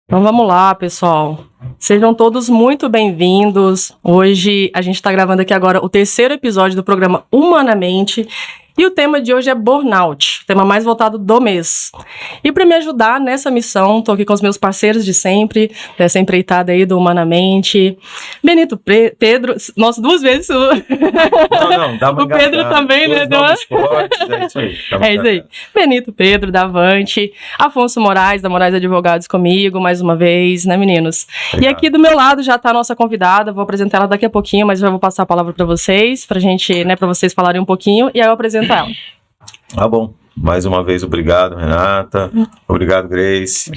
Então vamos lá, pessoal. Sejam todos muito bem-vindos. Hoje a gente está gravando aqui agora o terceiro episódio do programa Humanamente. E o tema de hoje é burnout, o tema mais voltado do mês. E para me ajudar nessa missão, estou aqui com os meus parceiros de sempre, dessa empreitada aí do Humanamente. Benito Pedro, nossa, duas vezes. Não, dá uma o Pedro também, né? É isso aí. É isso aí. Benito Pedro, da Avante. Afonso Moraes, da Moraes Advogados comigo, mais uma vez, né, meninos? Obrigado. E aqui do meu lado já está a nossa convidada, vou apresentar ela daqui a pouquinho, mas já vou passar a palavra para vocês, pra gente, né, para vocês falarem um pouquinho, e aí eu apresento ela. Tá bom. Mais uma vez, obrigado, Renata. Obrigado, Grace.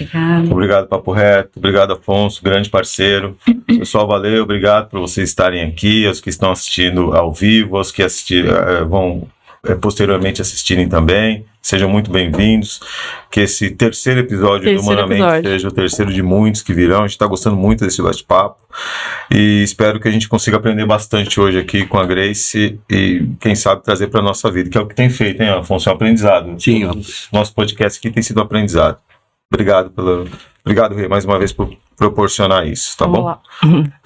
Obrigado, Papo Reto. Obrigado, Afonso, grande parceiro. Pessoal, valeu. Obrigado por vocês estarem aqui, aos que estão assistindo ao vivo, aos que vão posteriormente assistirem também. Sejam muito bem-vindos. Que esse terceiro episódio do Humanamente seja o terceiro de muitos que virão. A gente está gostando muito desse bate-papo e espero que a gente consiga aprender bastante hoje aqui com a Grace e, quem sabe, trazer para a nossa vida, que é o que tem feito, hein, Afonso? É um aprendizado. Sim. Nosso podcast aqui tem sido um aprendizado. Obrigado, Rê, mais uma vez por proporcionar isso, tá bom? Lá.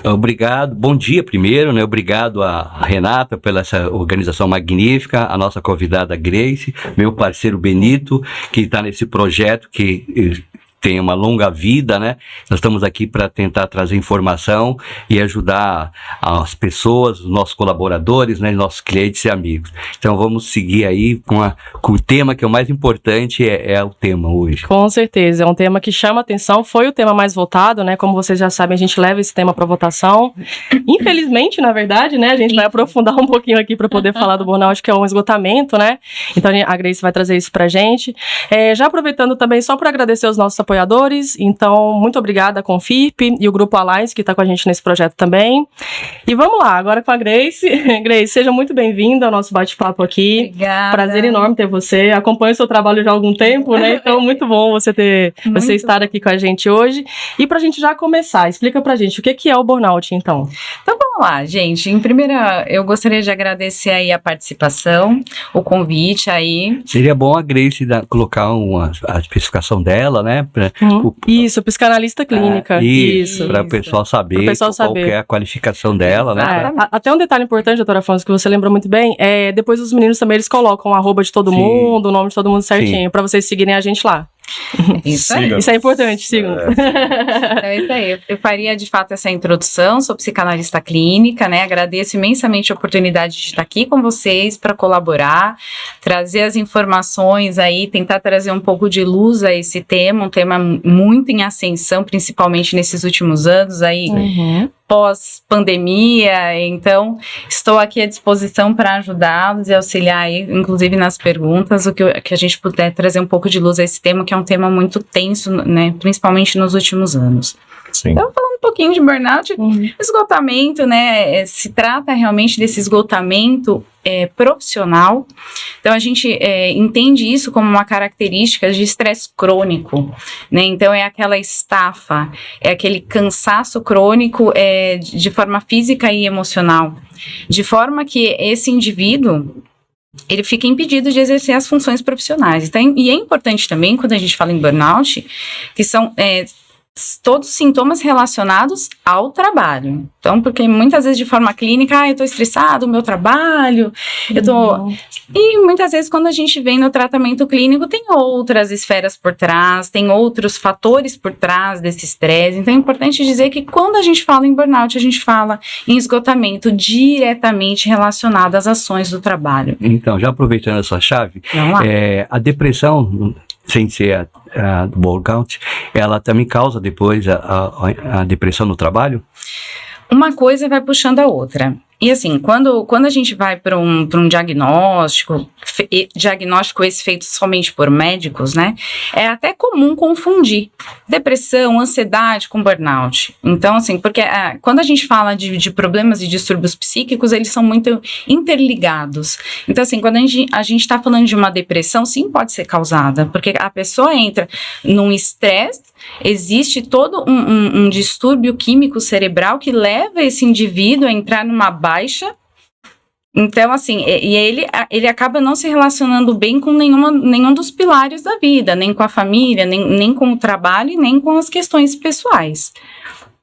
Obrigado, bom dia primeiro, né? Obrigado a Renata pela essa organização magnífica, a nossa convidada Grace, meu parceiro Benito, que está nesse projeto que tem uma longa vida, né? Nós estamos aqui para tentar trazer informação e ajudar as pessoas, os nossos colaboradores, né? Nossos clientes e amigos. Então vamos seguir aí com o tema que é o mais importante, é o tema hoje. Com certeza, é um tema que chama atenção, foi o tema mais votado, né? Como vocês já sabem, a gente leva esse tema para votação. Infelizmente, na verdade, né? A gente vai aprofundar um pouquinho aqui para poder falar do burnout, que é um esgotamento, né? Então a Grace vai trazer isso pra gente. Já aproveitando também, só para agradecer os nossos apoiadores, então muito obrigada a Confirp e o Grupo Alliance que está com a gente nesse projeto também. E vamos lá, agora com a Grace. Grace, seja muito bem-vinda ao nosso bate-papo aqui. Obrigada. Prazer enorme ter você. Acompanho o seu trabalho já há algum tempo, né? Então muito bom você estar aqui com a gente hoje. E pra gente já começar, explica pra gente o que é o burnout, então. Então vamos lá, gente. Em primeira, eu gostaria de agradecer aí a participação, o convite aí. Seria bom a Grace colocar a especificação dela, né? Isso, psicanalista clínica. Isso. Para o pessoal saber qual que é a qualificação dela, né? Até um detalhe importante, doutora Afonso, que você lembrou muito bem, depois os meninos também eles colocam o arroba de todo mundo, o nome de todo mundo certinho, para vocês seguirem a gente lá. Isso aí. Isso é importante, sigam. Então é isso aí. Eu faria de fato essa introdução, sou psicanalista clínica, né? Agradeço imensamente a oportunidade de estar aqui com vocês para colaborar, trazer as informações aí, tentar trazer um pouco de luz a esse tema, um tema muito em ascensão, principalmente nesses últimos anos aí. Pós-pandemia, então estou aqui à disposição para ajudá-los e auxiliar aí, inclusive nas perguntas, o que a gente puder trazer um pouco de luz a esse tema, que é um tema muito tenso, né, principalmente nos últimos anos. Sim. Então, falando um pouquinho de burnout, esgotamento, né, se trata realmente desse esgotamento profissional. Então, a gente entende isso como uma característica de estresse crônico, né? Então, é aquela estafa, é aquele cansaço crônico de forma física e emocional, de forma que esse indivíduo ele fica impedido de exercer as funções profissionais. Então, e é importante também, quando a gente fala em burnout, que são todos sintomas relacionados ao trabalho. Então, porque muitas vezes de forma clínica, eu estou estressado, o meu trabalho, E muitas vezes quando a gente vem no tratamento clínico, tem outras esferas por trás, tem outros fatores por trás desse estresse. Então, é importante dizer que quando a gente fala em burnout, a gente fala em esgotamento diretamente relacionado às ações do trabalho. Então, já aproveitando essa chave, a depressão, sem ser a burnout, ela também causa depois a depressão no trabalho? Uma coisa vai puxando a outra. E assim, quando a gente vai para um diagnóstico esse feito somente por médicos, né, é até comum confundir depressão, ansiedade com burnout. Então, assim, porque quando a gente fala de problemas e distúrbios psíquicos, eles são muito interligados. Então, assim, quando a gente está falando de uma depressão, sim, pode ser causada, porque a pessoa entra num estresse, existe todo um distúrbio químico cerebral que leva esse indivíduo a entrar numa baixa Então, assim, ele acaba não se relacionando bem com nenhum dos pilares da vida, nem com a família, nem com o trabalho e nem com as questões pessoais.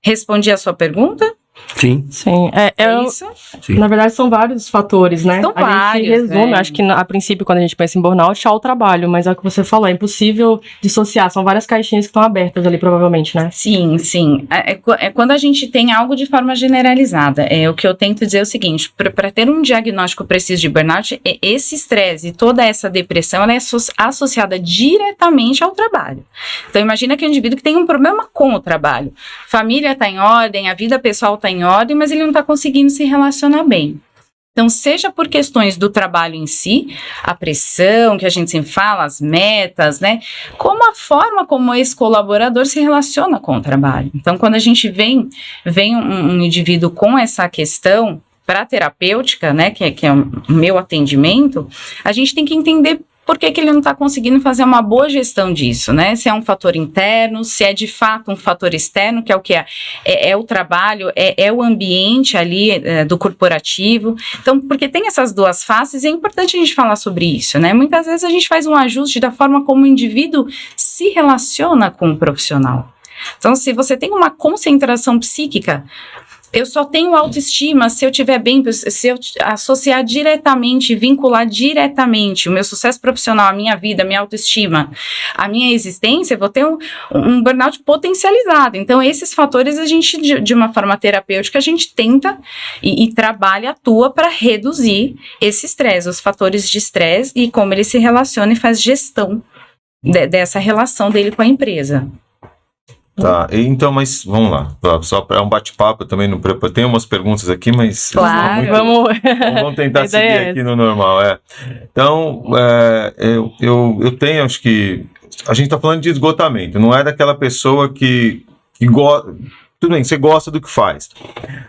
Respondi a sua pergunta? Sim. Sim. É isso? Sim. Na verdade, são vários fatores, né? São a gente vários, resume, acho que a princípio, quando a gente pensa em burnout, é o trabalho, mas é o que você falou, é impossível dissociar, são várias caixinhas que estão abertas ali, provavelmente, né? Sim, sim. É quando a gente tem algo de forma generalizada. O que eu tento dizer é o seguinte, para ter um diagnóstico preciso de burnout, esse estresse e toda essa depressão, ela é associada diretamente ao trabalho. Então, imagina que é um indivíduo que tem um problema com o trabalho. Família está em ordem, a vida pessoal está em ordem, mas ele não está conseguindo se relacionar bem. Então, seja por questões do trabalho em si, a pressão que a gente sempre fala, as metas, né? Como a forma como esse colaborador se relaciona com o trabalho. Então, quando a gente vem um indivíduo com essa questão para a terapêutica, né? Que é o meu atendimento, a gente tem que entender por que ele não está conseguindo fazer uma boa gestão disso, né? Se é um fator interno, se é de fato um fator externo, que é o que é o trabalho, é o ambiente ali do corporativo. Então, porque tem essas duas faces, é importante a gente falar sobre isso, né? Muitas vezes a gente faz um ajuste da forma como o indivíduo se relaciona com o profissional. Então, se você tem uma concentração psíquica, eu só tenho autoestima se eu estiver bem, se eu associar diretamente, vincular diretamente o meu sucesso profissional, a minha vida, a minha autoestima, a minha existência, eu vou ter um burnout potencializado. Então, esses fatores a gente, de uma forma terapêutica, a gente tenta e trabalha, atua para reduzir esse estresse, os fatores de estresse e como ele se relaciona e faz gestão dessa relação dele com a empresa. Tá, então, mas vamos lá, só para um bate-papo, eu também não tem umas perguntas aqui, mas claro, vamos tentar seguir aqui no normal, Então, eu tenho, acho que a gente está falando de esgotamento, não é daquela pessoa que gosta, tudo bem, você gosta do que faz,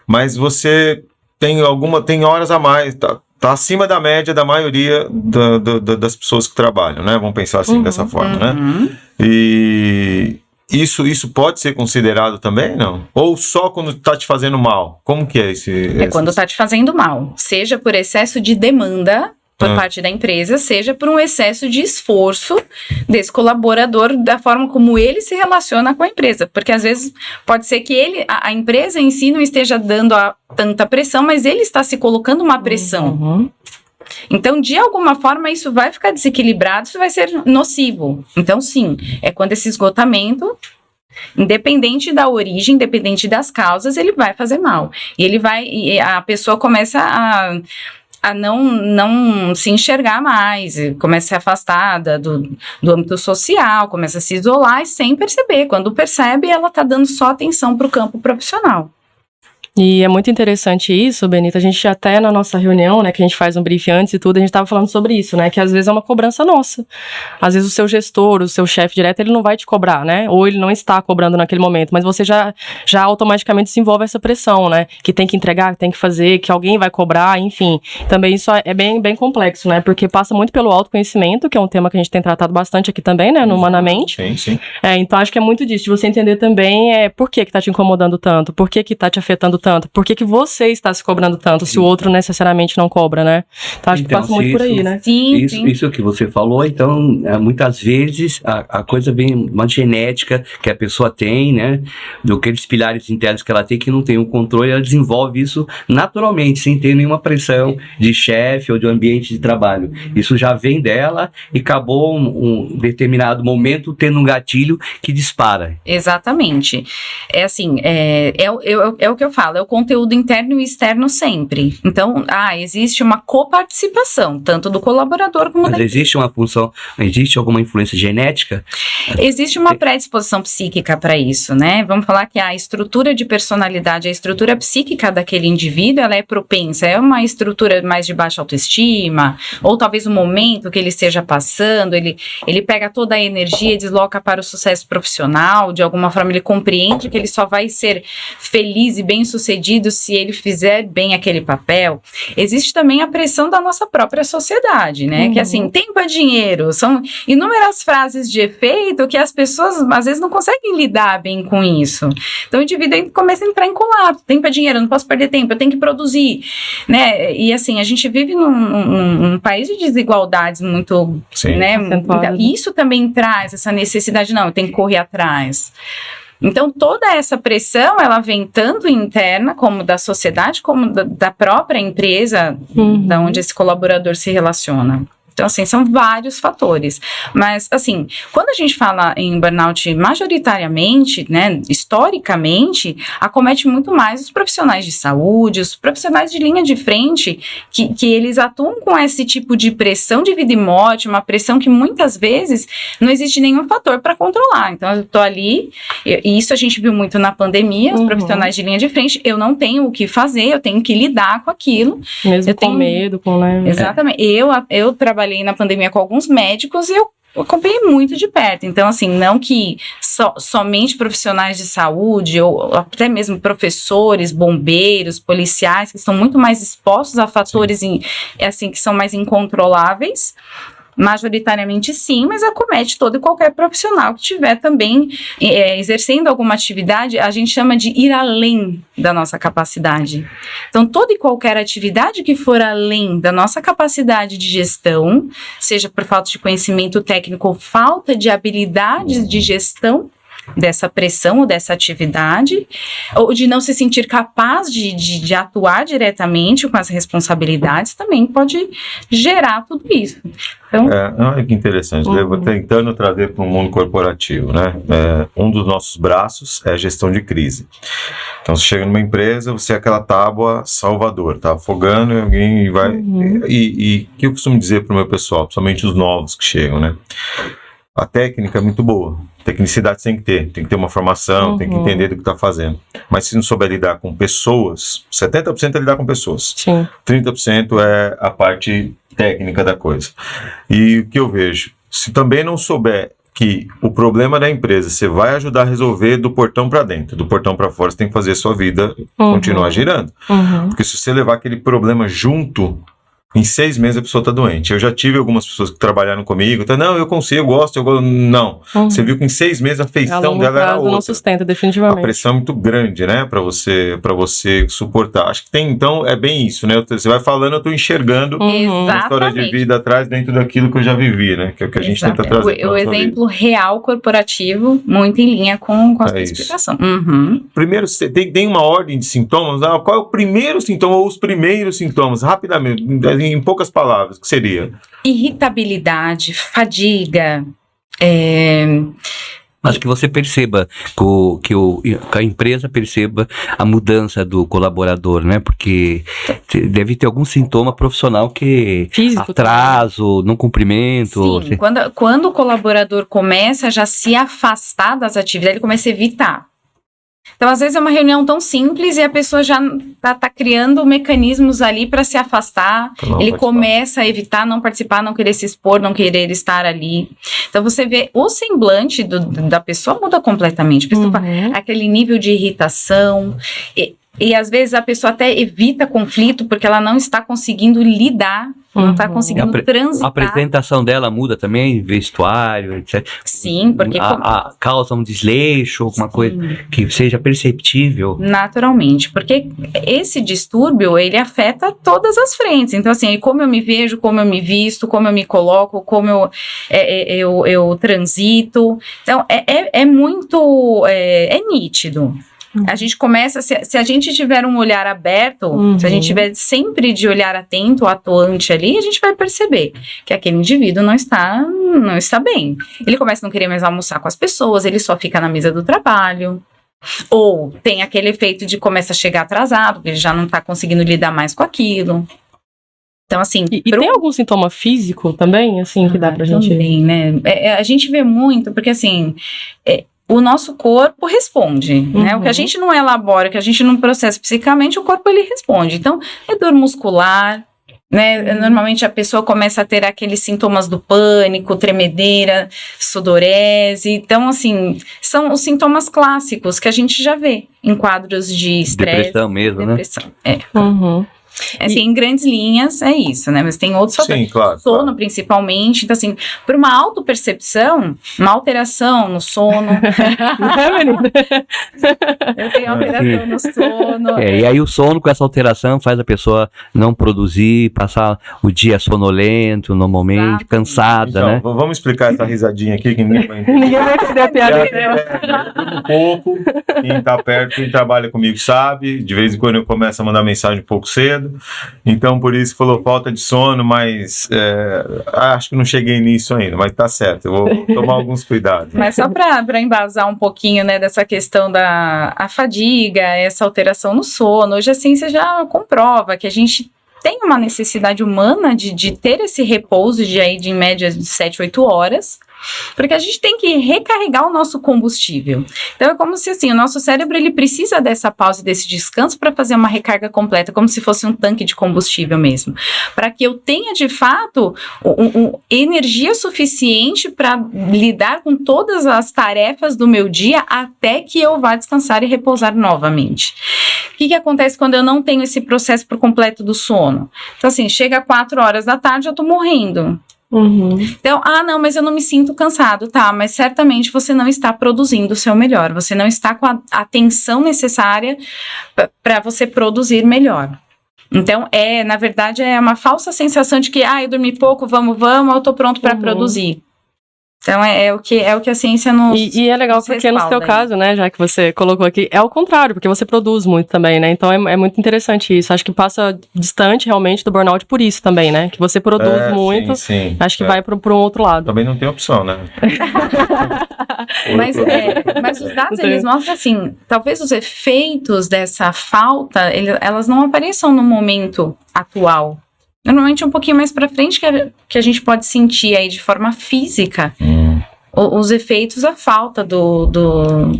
mas você tem horas a mais, tá acima da média da maioria das pessoas que trabalham, né? Vamos pensar assim, dessa forma, né? E isso pode ser considerado também, não? Ou só quando está te fazendo mal? Como que é esse... Quando está te fazendo mal, seja por excesso de demanda por parte da empresa, seja por um excesso de esforço desse colaborador, da forma como ele se relaciona com a empresa. Porque às vezes pode ser que a empresa em si não esteja dando tanta pressão, mas ele está se colocando uma pressão. Então, de alguma forma, isso vai ficar desequilibrado, isso vai ser nocivo. Então, sim, é quando esse esgotamento, independente da origem, independente das causas, ele vai fazer mal. E a pessoa começa a não se enxergar mais, começa a se afastar do âmbito social, começa a se isolar e sem perceber. Quando percebe, ela está dando só atenção para o campo profissional. E é muito interessante isso, Benita, a gente até na nossa reunião, né, que a gente faz um briefing antes e tudo, a gente estava falando sobre isso, né, que às vezes é uma cobrança nossa. Às vezes o seu gestor, o seu chefe direto, ele não vai te cobrar, né, ou ele não está cobrando naquele momento, mas você já automaticamente desenvolve essa pressão, né, que tem que entregar, que tem que fazer, que alguém vai cobrar, enfim. Também isso é bem, bem complexo, né, porque passa muito pelo autoconhecimento, que é um tema que a gente tem tratado bastante aqui também, né, no Humanamente. Sim. Então acho que é muito disso, de você entender também por que tá te incomodando tanto, por que tá te afetando tanto, por que você está se cobrando tanto, se o outro necessariamente não cobra, né? Então acho que passa muito por aí, né? Sim. Isso que você falou, então, muitas vezes a coisa vem uma genética que a pessoa tem, né? Daqueles pilares internos que ela tem, que não tem o controle, ela desenvolve isso naturalmente, sem ter nenhuma pressão de chefe ou de ambiente de trabalho. Isso já vem dela e acabou um determinado momento tendo um gatilho que dispara. Exatamente. É assim, é o que eu falo, é o conteúdo interno e externo sempre. Então, existe uma coparticipação, tanto do colaborador como Mas existe uma função, existe alguma influência genética? Existe uma predisposição psíquica para isso, né? Vamos falar que a estrutura de personalidade, a estrutura psíquica daquele indivíduo, ela é propensa, é uma estrutura mais de baixa autoestima, ou talvez o momento que ele esteja passando, ele pega toda a energia e desloca para o sucesso profissional, de alguma forma ele compreende que ele só vai ser feliz e bem-sucedido sucedido se ele fizer bem aquele papel. Existe também a pressão da nossa própria sociedade, né? Que assim, tempo é dinheiro, são inúmeras frases de efeito que as pessoas às vezes não conseguem lidar bem com isso. Então o indivíduo começa a entrar em colapso. Tempo é dinheiro, eu não posso perder tempo, eu tenho que produzir, né? E assim, a gente vive num país de desigualdades muito, né? Isso também traz essa necessidade, não, eu tenho que correr atrás. Então, toda essa pressão, ela vem tanto interna, como da sociedade, como da própria empresa, da onde esse colaborador se relaciona. Então, assim, são vários fatores. Mas, assim, quando a gente fala em burnout majoritariamente, né, historicamente, acomete muito mais os profissionais de saúde, os profissionais de linha de frente, que eles atuam com esse tipo de pressão de vida e morte, uma pressão que muitas vezes não existe nenhum fator para controlar. Então, eu tô ali, e isso a gente viu muito na pandemia, os profissionais de linha de frente, eu não tenho o que fazer, eu tenho que lidar com aquilo. Mesmo com medo, com... Né? Exatamente. Eu trabalhei na pandemia com alguns médicos e eu acompanhei muito de perto. Então, assim, não que somente profissionais de saúde ou até mesmo professores, bombeiros, policiais, que estão muito mais expostos a fatores assim, que são mais incontroláveis. Majoritariamente sim, mas acomete todo e qualquer profissional que estiver também exercendo alguma atividade, a gente chama de ir além da nossa capacidade. Então, toda e qualquer atividade que for além da nossa capacidade de gestão, seja por falta de conhecimento técnico ou falta de habilidades de gestão dessa pressão ou dessa atividade, ou de não se sentir capaz de atuar diretamente com as responsabilidades, também pode gerar tudo isso. Então, olha que interessante, eu vou tentando trazer para o mundo corporativo, né? Um dos nossos braços é a gestão de crise. Então, você chega numa empresa, você é aquela tábua salvador, tá afogando e alguém vai... E o que eu costumo dizer para o meu pessoal, principalmente os novos que chegam, né? A técnica é muito boa, tecnicidade tem que ter uma formação, tem que entender do que está fazendo. Mas se não souber lidar com pessoas, 70% é lidar com pessoas, 30% é a parte técnica da coisa. E o que eu vejo, se também não souber que o problema da empresa você vai ajudar a resolver do portão para dentro, do portão para fora, você tem que fazer a sua vida continuar girando. Porque se você levar aquele problema junto, em 6 meses a pessoa está doente. Eu já tive algumas pessoas que trabalharam comigo, então, não, eu consigo, eu gosto, não. Você viu que em 6 meses a feição dela era outra. Não sustenta, definitivamente. A pressão é muito grande, né, para você suportar. Acho que tem, então, é bem isso, né, você vai falando, eu estou enxergando uma história de vida atrás dentro daquilo que eu já vivi, né, que é o que a gente tenta trazer. O exemplo real corporativo, muito em linha com a sua explicação. Primeiro, tem uma ordem de sintomas, qual é o primeiro sintoma ou os primeiros sintomas, rapidamente, em poucas palavras, o que seria? Irritabilidade, fadiga. Mas que você perceba, que a empresa perceba a mudança do colaborador, né? Porque deve ter algum sintoma profissional que físico, atraso, também. Não cumprimento. Sim, quando o colaborador começa a já se afastar das atividades, ele começa a evitar. Então, às vezes é uma reunião tão simples e a pessoa já tá criando mecanismos ali para se afastar. Ele começa a evitar, não participar, não querer se expor, não querer estar ali. Então, você vê o semblante da pessoa muda completamente. A pessoa aquele nível de irritação. E às vezes a pessoa até evita conflito porque ela não está conseguindo lidar, não está conseguindo transitar. A apresentação dela muda também, vestuário, etc. Sim, porque... causa um desleixo, alguma coisa que seja perceptível. Naturalmente, porque esse distúrbio, ele afeta todas as frentes. Então, assim, como eu me vejo, como eu me visto, como eu me coloco, como eu transito. Então, é muito... é nítido. A gente começa, se a gente tiver um olhar aberto, se a gente tiver sempre de olhar atento, atuante ali, a gente vai perceber que aquele indivíduo não está bem. Ele começa a não querer mais almoçar com as pessoas, ele só fica na mesa do trabalho. Ou tem aquele efeito de começa a chegar atrasado, porque ele já não está conseguindo lidar mais com aquilo. Então, assim... E tem algum sintoma físico também, assim, que dá pra gente... Também, né? A gente vê muito, porque assim... o nosso corpo responde, né? O que a gente não elabora, o que a gente não processa psicamente, o corpo ele responde. Então, é dor muscular, né? Normalmente a pessoa começa a ter aqueles sintomas do pânico, tremedeira, sudorese. Então, assim, são os sintomas clássicos que a gente já vê em quadros de estresse. Depressão mesmo, depressão, né? Uhum. Assim, em grandes linhas, é isso, né? Mas tem outros fatores. Sim, claro. Sono, claro. principalmente. Então, assim, por uma autopercepção, uma alteração no sono. Eu tenho alteração no sono. E aí o sono com essa alteração faz a pessoa não produzir, passar o dia sonolento, normalmente, Exato. cansada, Então, né? vamos explicar essa risadinha aqui que ninguém vai entender. Ninguém vai entender a piada. Um pouco, quem tá perto, quem trabalha comigo sabe, de vez em quando eu começo a mandar mensagem um pouco cedo, então por isso que falou falta de sono, mas acho que não cheguei nisso ainda, mas tá certo, eu vou tomar alguns cuidados. Mas só para embasar um pouquinho, né, dessa questão da fadiga, essa alteração no sono, hoje a ciência já comprova que a gente tem uma necessidade humana de ter esse repouso de em média de 7, 8 horas, porque a gente tem que recarregar o nosso combustível. Então é como se assim, o nosso cérebro ele precisa dessa pausa e desse descanso para fazer uma recarga completa, como se fosse um tanque de combustível mesmo, para que eu tenha de fato energia suficiente para lidar com todas as tarefas do meu dia até que eu vá descansar e repousar novamente. O que acontece quando eu não tenho esse processo por completo do sono? Então assim, chega 4 horas da tarde, eu tô morrendo. Uhum. Então, não, mas eu não me sinto cansado, tá? Mas certamente você não está produzindo o seu melhor, você não está com a atenção necessária para você produzir melhor. Então, na verdade, é uma falsa sensação de que, eu dormi pouco, vamos, eu tô pronto para produzir. Então, é o que a ciência nos E é legal porque no seu caso, né, já que você colocou aqui, é o contrário, porque você produz muito também, né? Então é muito interessante isso. Acho que passa distante realmente do burnout por isso também, né? Que você produz muito, sim, acho que vai para um outro lado. Também não tem opção, né? Mas os dados, eles mostram assim, talvez os efeitos dessa falta, elas não apareçam no momento atual. Normalmente um pouquinho mais para frente que a gente pode sentir aí de forma física os efeitos, a falta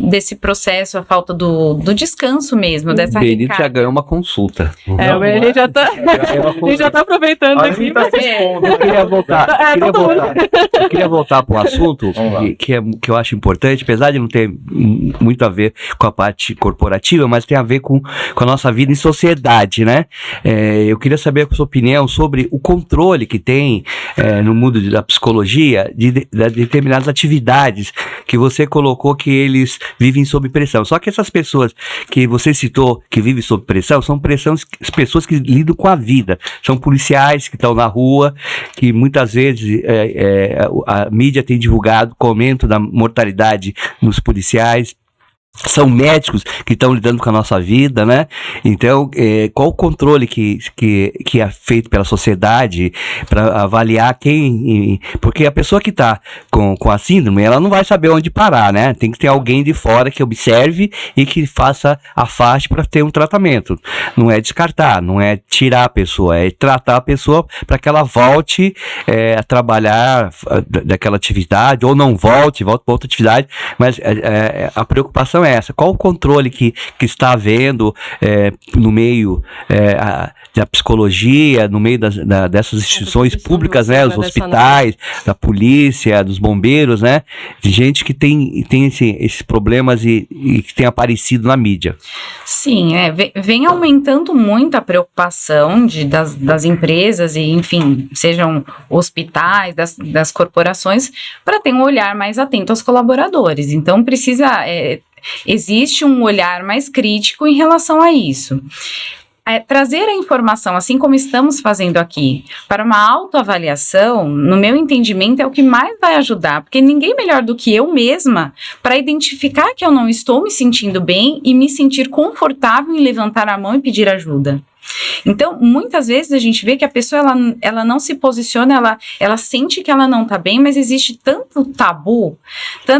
desse processo, a falta do descanso mesmo, dessa Benito recarga. já ganhou uma consulta. Ele já tá, ele já tá aproveitando aqui. Eu queria voltar para um assunto que eu acho importante, apesar de não ter muito a ver com a parte corporativa, mas tem a ver com a nossa vida em sociedade, né? Eu queria saber a sua opinião sobre o controle que tem no mundo da psicologia de determinadas atividades que você colocou que eles vivem sob pressão. Só que essas pessoas que você citou que vivem sob pressão são pessoas que lidam com a vida. São policiais que estão na rua, que muitas vezes a mídia tem divulgado, comento da mortalidade nos policiais. São médicos que estão lidando com a nossa vida, né? Então, qual o controle que é feito pela sociedade para avaliar quem... Porque a pessoa que está com a síndrome, ela não vai saber onde parar, né? Tem que ter alguém de fora que observe e que faça a faixa para ter um tratamento. Não é descartar, não é tirar a pessoa, é tratar a pessoa para que ela volte a trabalhar daquela atividade, ou não volte para outra atividade, mas a preocupação é essa. Qual o controle que está havendo no meio da psicologia, no meio dessas instituições públicas, né? Os hospitais, da polícia, dos bombeiros, né? De gente que tem esses problemas e que tem aparecido na mídia. Sim, vem aumentando muito a preocupação das empresas e, enfim, sejam hospitais, das corporações, para ter um olhar mais atento aos colaboradores. Então, existe um olhar mais crítico em relação a isso. Trazer a informação, assim como estamos fazendo aqui, para uma autoavaliação, no meu entendimento, é o que mais vai ajudar, porque ninguém melhor do que eu mesma para identificar que eu não estou me sentindo bem e me sentir confortável em levantar a mão e pedir ajuda. Então, muitas vezes a gente vê que a pessoa ela não se posiciona, ela sente que ela não tá bem, mas existe tanto tabu,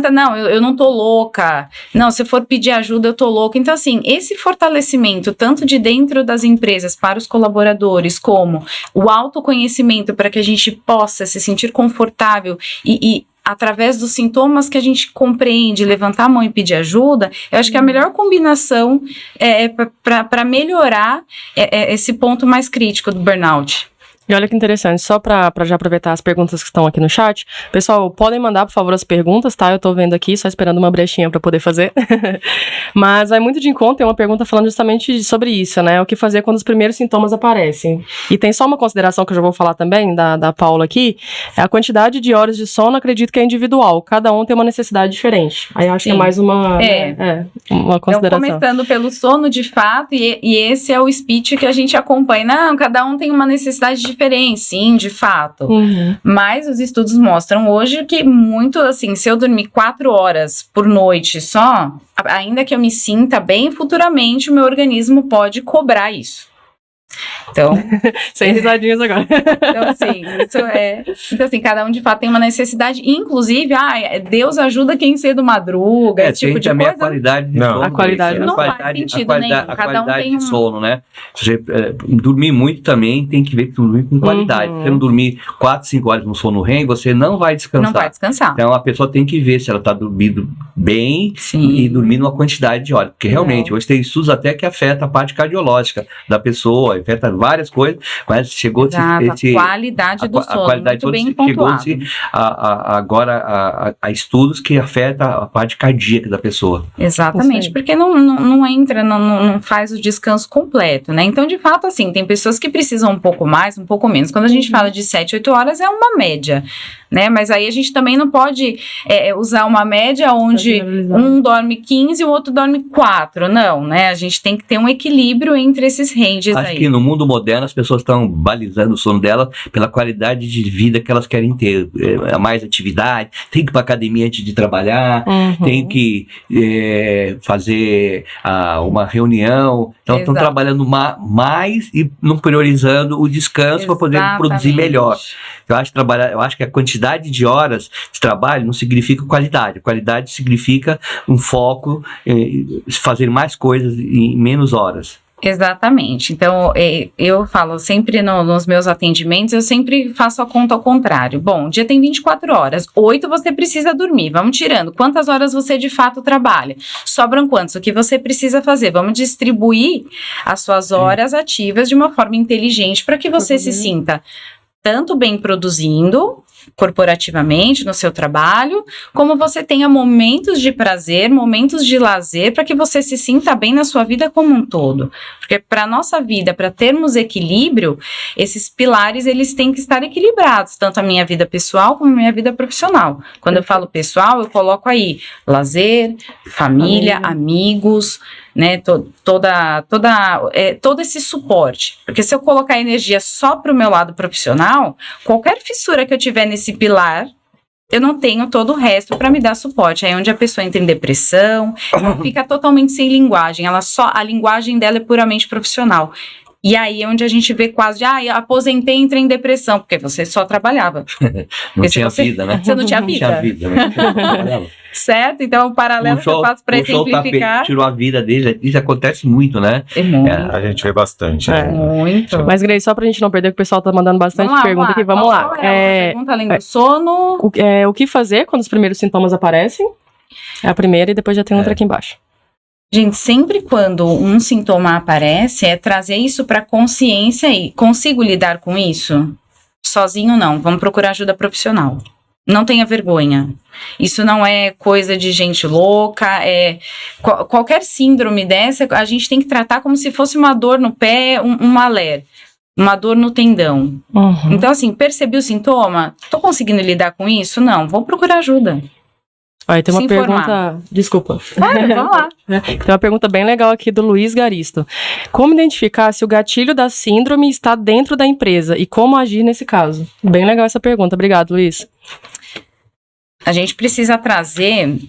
não, eu não tô louca, não, se eu for pedir ajuda eu tô louca. Então, assim, esse fortalecimento, tanto de dentro das empresas para os colaboradores, como o autoconhecimento para que a gente possa se sentir confortável e através dos sintomas que a gente compreende, levantar a mão e pedir ajuda, eu acho que a melhor combinação para melhorar esse ponto mais crítico do burnout. E olha que interessante, só para já aproveitar as perguntas que estão aqui no chat, pessoal, podem mandar, por favor, as perguntas, tá? Eu tô vendo aqui, só esperando uma brechinha para poder fazer. Mas vai muito de encontro, tem uma pergunta falando justamente sobre isso, né? O que fazer quando os primeiros sintomas aparecem. E tem só uma consideração que eu já vou falar também, da Paula aqui, é a quantidade de horas de sono, acredito que é individual, cada um tem uma necessidade diferente. Aí eu acho que é mais uma, uma consideração. Então, começando pelo sono, de fato, e esse é o speech que a gente acompanha. Não, cada um tem uma necessidade diferente, sim, de fato. Mas os estudos mostram hoje que muito, assim, se eu dormir 4 horas por noite só, ainda que eu me sinta bem, futuramente o meu organismo pode cobrar isso. Então, sem risadinhas agora. Então, assim, então, assim, cada um de fato tem uma necessidade. Inclusive, Deus ajuda quem cedo madruga, esse tipo de também coisa. A qualidade de sono. A qualidade não faz sentido nenhum. A qualidade de sono, né? Dormir muito também tem que ver que dormir com qualidade. Se você não dormir 4, 5 horas no sono REM, você não vai descansar. Não vai descansar. Então, a pessoa tem que ver se ela está dormindo bem e dormindo uma quantidade de horas. Porque realmente, hoje tem estudos até que afeta a parte cardiológica da pessoa, afeta várias coisas, mas chegou a qualidade do sono, muito bem pontuado. Chegou-se agora a estudos que afetam a parte cardíaca da pessoa. Exatamente, porque não entra, não faz o descanso completo, né? Então, de fato, assim, tem pessoas que precisam um pouco mais, um pouco menos. Quando a gente fala de 7, 8 horas, é uma média, né? Mas aí a gente também não pode usar uma média onde um dorme 15 e o outro dorme 4, não, né? A gente tem que ter um equilíbrio entre esses ranges aí. Acho que no mundo moderno as pessoas estão balizando o sono delas pela qualidade de vida que elas querem ter, mais atividade, tem que ir para academia antes de trabalhar, tem que fazer uma reunião, então estão trabalhando mais e não priorizando o descanso para poder produzir melhor. Eu acho que a quantidade de horas de trabalho não significa qualidade. Qualidade significa um foco, fazer mais coisas em menos horas. Exatamente. Então, eu falo sempre nos meus atendimentos, eu sempre faço a conta ao contrário. Bom, o dia tem 24 horas, 8 você precisa dormir, vamos tirando. Quantas horas você de fato trabalha? Sobram quantos? O que você precisa fazer? Vamos distribuir as suas horas ativas de uma forma inteligente para que você se sinta tanto bem produzindo corporativamente no seu trabalho, como você tenha momentos de prazer, momentos de lazer, para que você se sinta bem na sua vida como um todo. Porque para a nossa vida, para termos equilíbrio, esses pilares eles têm que estar equilibrados, tanto a minha vida pessoal como a minha vida profissional. Quando eu falo pessoal, eu coloco aí lazer, família. Amigos, né, todo esse suporte, porque se eu colocar energia só para o meu lado profissional, qualquer fissura que eu tiver nesse pilar, eu não tenho todo o resto para me dar suporte. Aí é onde a pessoa entra em depressão, fica totalmente sem linguagem, a linguagem dela é puramente profissional. E aí é onde a gente vê quase, aposentei e entrei em depressão, porque você só trabalhava. Não tinha vida, né? Você não tinha vida. Não tinha vida, né? Certo? Então, o paralelo que eu faço para exemplificar... Tirou a vida dele, isso acontece muito, né? É muito. A gente vê bastante. Muito. Mas, Grace, só pra gente não perder, que o pessoal tá mandando bastante pergunta aqui, vamos lá. Qual é a pergunta além do sono? O que fazer quando os primeiros sintomas aparecem? É a primeira e depois já tem outra aqui embaixo. Gente, sempre quando um sintoma aparece, é trazer isso para consciência e consigo lidar com isso? Sozinho não, vamos procurar ajuda profissional. Não tenha vergonha. Isso não é coisa de gente louca, qualquer síndrome dessa, a gente tem que tratar como se fosse uma dor no pé, um maler, uma dor no tendão. Então, assim, percebi o sintoma? Tô conseguindo lidar com isso? Não, vou procurar ajuda. Aí tem uma pergunta... Desculpa. Vamos lá. Tem uma pergunta bem legal aqui do Luiz Garisto. Como identificar se o gatilho da síndrome está dentro da empresa e como agir nesse caso? Bem legal essa pergunta. Obrigado, Luiz. A gente precisa trazer,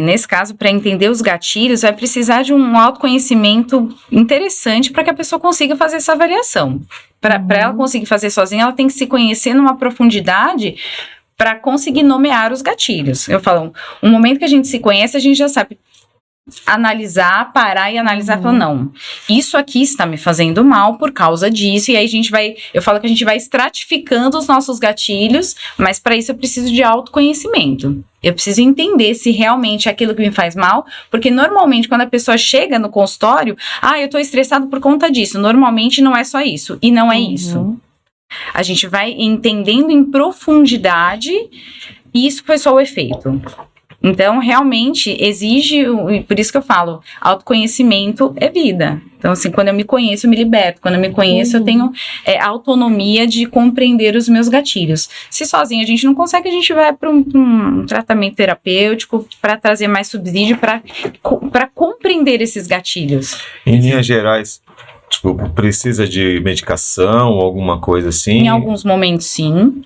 nesse caso, para entender os gatilhos, vai precisar de um autoconhecimento interessante para que a pessoa consiga fazer essa avaliação. Para ela conseguir fazer sozinha, ela tem que se conhecer numa profundidade para conseguir nomear os gatilhos. Eu falo, um momento que a gente se conhece, a gente já sabe analisar, parar e analisar e falar, não, isso aqui está me fazendo mal por causa disso, e aí eu falo que a gente vai estratificando os nossos gatilhos, mas para isso eu preciso de autoconhecimento. Eu preciso entender se realmente é aquilo que me faz mal, porque normalmente quando a pessoa chega no consultório, eu tô estressado por conta disso, normalmente não é só isso, e não é isso. A gente vai entendendo em profundidade, e isso foi só o efeito. Então, realmente, exige, e por isso que eu falo, autoconhecimento é vida. Então, assim, quando eu me conheço, eu me liberto. Quando eu me conheço, eu tenho autonomia de compreender os meus gatilhos. Se sozinho a gente não consegue, a gente vai para um tratamento terapêutico para trazer mais subsídio, para compreender esses gatilhos. Em linhas gerais, tipo, precisa de medicação ou alguma coisa assim? Em alguns momentos, sim.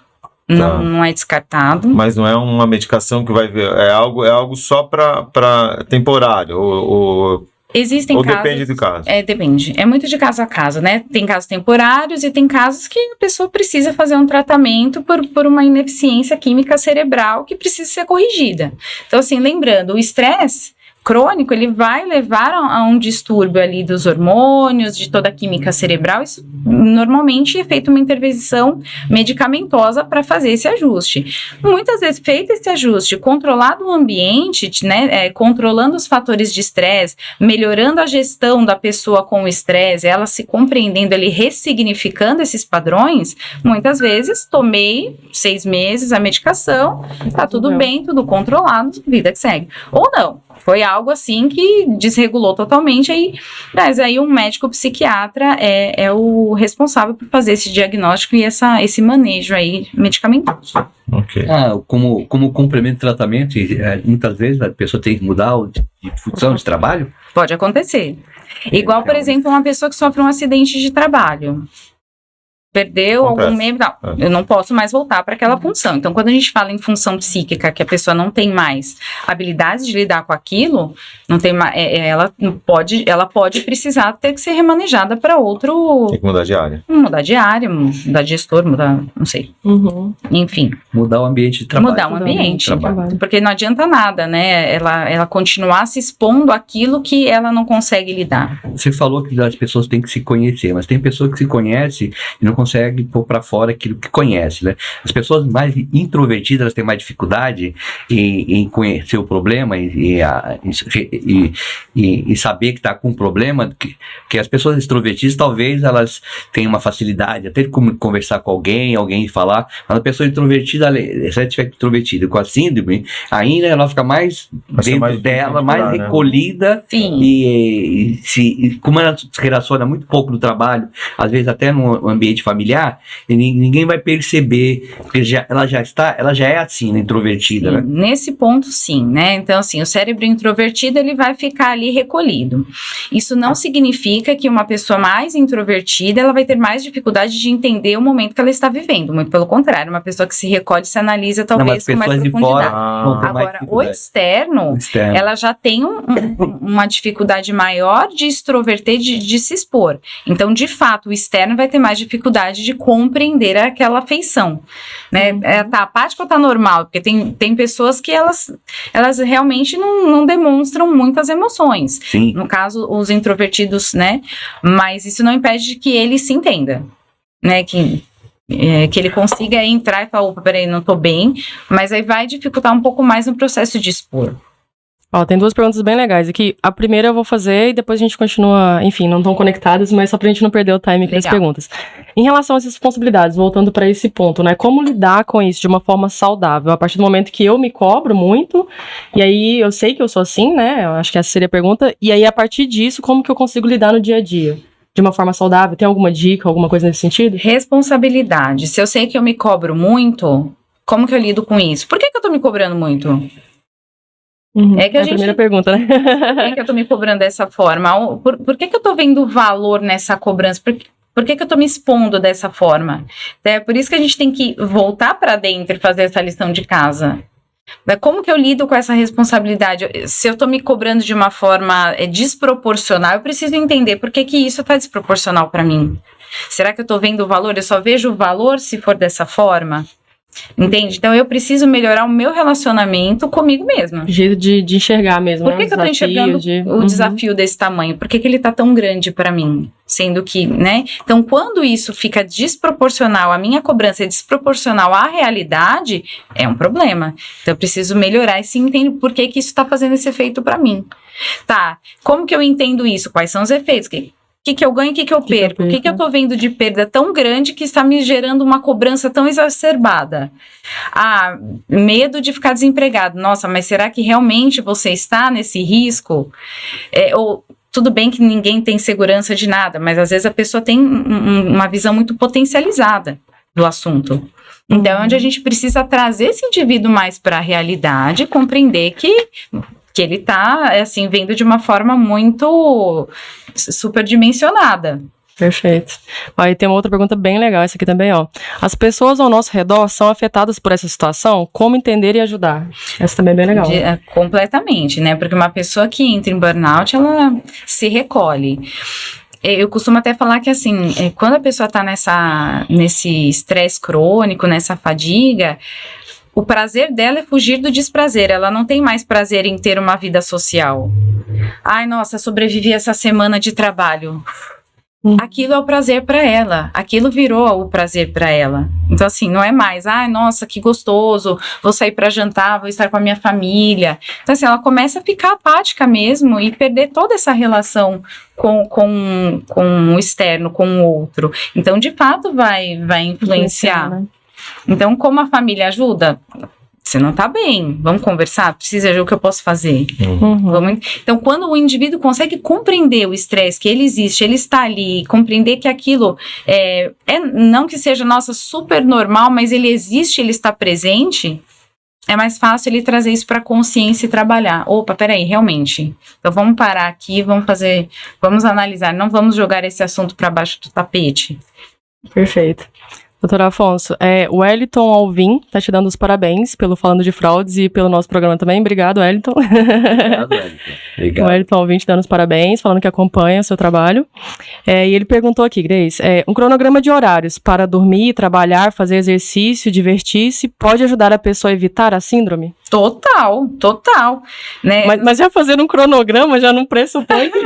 Não é descartado. Mas não é uma medicação que vai ver, é algo só para temporário, ou Existem casos, depende do caso? Depende. É muito de caso a caso, né? Tem casos temporários e tem casos que a pessoa precisa fazer um tratamento por uma ineficiência química cerebral que precisa ser corrigida. Então, assim, lembrando, o estresse crônico, ele vai levar a um distúrbio ali dos hormônios, de toda a química cerebral. Isso normalmente é feita uma intervenção medicamentosa para fazer esse ajuste. Muitas vezes, feito esse ajuste, controlado o ambiente, né, controlando os fatores de estresse, melhorando a gestão da pessoa com o estresse, ela se compreendendo ali, ressignificando esses padrões, muitas vezes tomei 6 meses a medicação, tá tudo bem, tudo controlado, vida que segue. Ou não. Foi algo assim que desregulou totalmente, mas aí um médico psiquiatra é o responsável por fazer esse diagnóstico e esse manejo aí medicamentoso. Ok. Como complemento de tratamento, muitas vezes a pessoa tem que mudar de função de trabalho? Pode acontecer. Igual, por exemplo, uma pessoa que sofre um acidente de trabalho. Perdeu algum membro, eu não posso mais voltar para aquela função. Então, quando a gente fala em função psíquica, que a pessoa não tem mais habilidades de lidar com aquilo, não tem mais, ela pode precisar ter que ser remanejada para outro... Tem que mudar de área. Mudar de área, mudar de gestor, não sei. Enfim. Mudar o ambiente de trabalho. Mudar o ambiente. Porque não adianta nada, né? Ela continuar se expondo àquilo que ela não consegue lidar. Você falou que as pessoas têm que se conhecer, mas tem pessoas que se conhecem e não consegue pôr para fora aquilo que conhece, né? As pessoas mais introvertidas, elas têm mais dificuldade em conhecer o problema e saber que está com um problema, que as pessoas extrovertidas, talvez elas tenham uma facilidade até de conversar com alguém falar, mas a pessoa introvertida, se ela estiver introvertida com a síndrome, ainda ela fica mais dentro dela, mais recolhida, e como ela se relaciona muito pouco no trabalho, às vezes até no ambiente familiar, ninguém vai perceber, porque ela já é assim, né, introvertida, sim, né? Nesse ponto, sim, né? Então, assim, o cérebro introvertido, ele vai ficar ali recolhido. Isso não significa que uma pessoa mais introvertida, ela vai ter mais dificuldade de entender o momento que ela está vivendo. Muito pelo contrário, uma pessoa que se recolhe, se analisa, talvez com mais profundidade. Agora, o externo, ela já tem uma dificuldade maior de extroverter, de se expor. Então, de fato, o externo vai ter mais dificuldade de compreender aquela afeição, né? Tá apática ou tá normal? Porque tem pessoas que elas realmente não demonstram muitas emoções. Sim. No caso, os introvertidos, né? Mas isso não impede de que ele se entenda, né? Que ele consiga entrar e falar, opa, peraí, não tô bem, mas aí vai dificultar um pouco mais no processo de expor. Tem 2 perguntas bem legais aqui. A primeira eu vou fazer e depois a gente continua, enfim, não estão conectadas, mas só pra gente não perder o time com as perguntas. Em relação às responsabilidades, voltando para esse ponto, né? Como lidar com isso de uma forma saudável? A partir do momento que eu me cobro muito, e aí eu sei que eu sou assim, né? Eu acho que essa seria a pergunta. E aí, a partir disso, como que eu consigo lidar no dia a dia? De uma forma saudável? Tem alguma dica, alguma coisa nesse sentido? Responsabilidade. Se eu sei que eu me cobro muito, como que eu lido com isso? Por que eu tô me cobrando muito? É que a primeira pergunta, né? Por que eu tô me cobrando dessa forma? Por que eu tô vendo valor nessa cobrança? Por que eu tô me expondo dessa forma? É por isso que a gente tem que voltar para dentro e fazer essa lição de casa. Como que eu lido com essa responsabilidade? Se eu tô me cobrando de uma forma desproporcional, eu preciso entender por que isso tá desproporcional para mim. Será que eu tô vendo o valor? Eu só vejo o valor se for dessa forma? Entende? Então eu preciso melhorar o meu relacionamento comigo mesma. Jeito de enxergar mesmo. Por que eu tô enxergando o desafio desse tamanho? Por que ele tá tão grande para mim? Sendo que, né? Então, quando isso fica desproporcional, a minha cobrança é desproporcional à realidade, é um problema. Então, eu preciso melhorar e entender por que isso tá fazendo esse efeito para mim. Tá, como que eu entendo isso? Quais são os efeitos? que eu ganho e o que eu perco? O que eu tô vendo de perda tão grande que está me gerando uma cobrança tão exacerbada? Medo de ficar desempregado. Nossa, mas será que realmente você está nesse risco? Ou tudo bem que ninguém tem segurança de nada, mas às vezes a pessoa tem uma visão muito potencializada do assunto. Então, onde a gente precisa trazer esse indivíduo mais para a realidade, compreender que ele está, assim, vendo de uma forma muito superdimensionada. Perfeito. Aí tem uma outra pergunta bem legal, essa aqui também, ó. As pessoas ao nosso redor são afetadas por essa situação? Como entender e ajudar? Essa também é bem legal. Completamente, né? Porque uma pessoa que entra em burnout, ela se recolhe. Eu costumo até falar que, assim, quando a pessoa está nesse estresse crônico, nessa fadiga, o prazer dela é fugir do desprazer. Ela não tem mais prazer em ter uma vida social. Ai, nossa, sobrevivi essa semana de trabalho. Aquilo é o prazer para ela. Aquilo virou o prazer para ela. Então, assim, não é mais, ai, nossa, que gostoso, vou sair para jantar, vou estar com a minha família. Então, assim, ela começa a ficar apática mesmo e perder toda essa relação com o externo, com o outro. Então, de fato, vai influenciar. Né? Então, como a família ajuda? Você não tá bem, vamos conversar? Precisa ver o que eu posso fazer. Então, quando o indivíduo consegue compreender o estresse, que ele existe, ele está ali, compreender que aquilo não que seja, nossa, super normal, mas ele existe, ele está presente, é mais fácil ele trazer isso para a consciência e trabalhar. Opa, peraí, realmente. Então, vamos parar aqui, vamos analisar, não vamos jogar esse assunto para baixo do tapete. Perfeito. Doutor Afonso, o Wellington Alvim está te dando os parabéns pelo Falando de Fraudes e pelo nosso programa também. Obrigado, Wellington. Obrigado, Wellington. Obrigado. O Wellington Alvim te dando os parabéns, falando que acompanha o seu trabalho. E ele perguntou aqui, Grace, um cronograma de horários para dormir, trabalhar, fazer exercício, divertir-se, pode ajudar a pessoa a evitar a síndrome? Total. Né? Mas já fazendo um cronograma já não pressupõe que...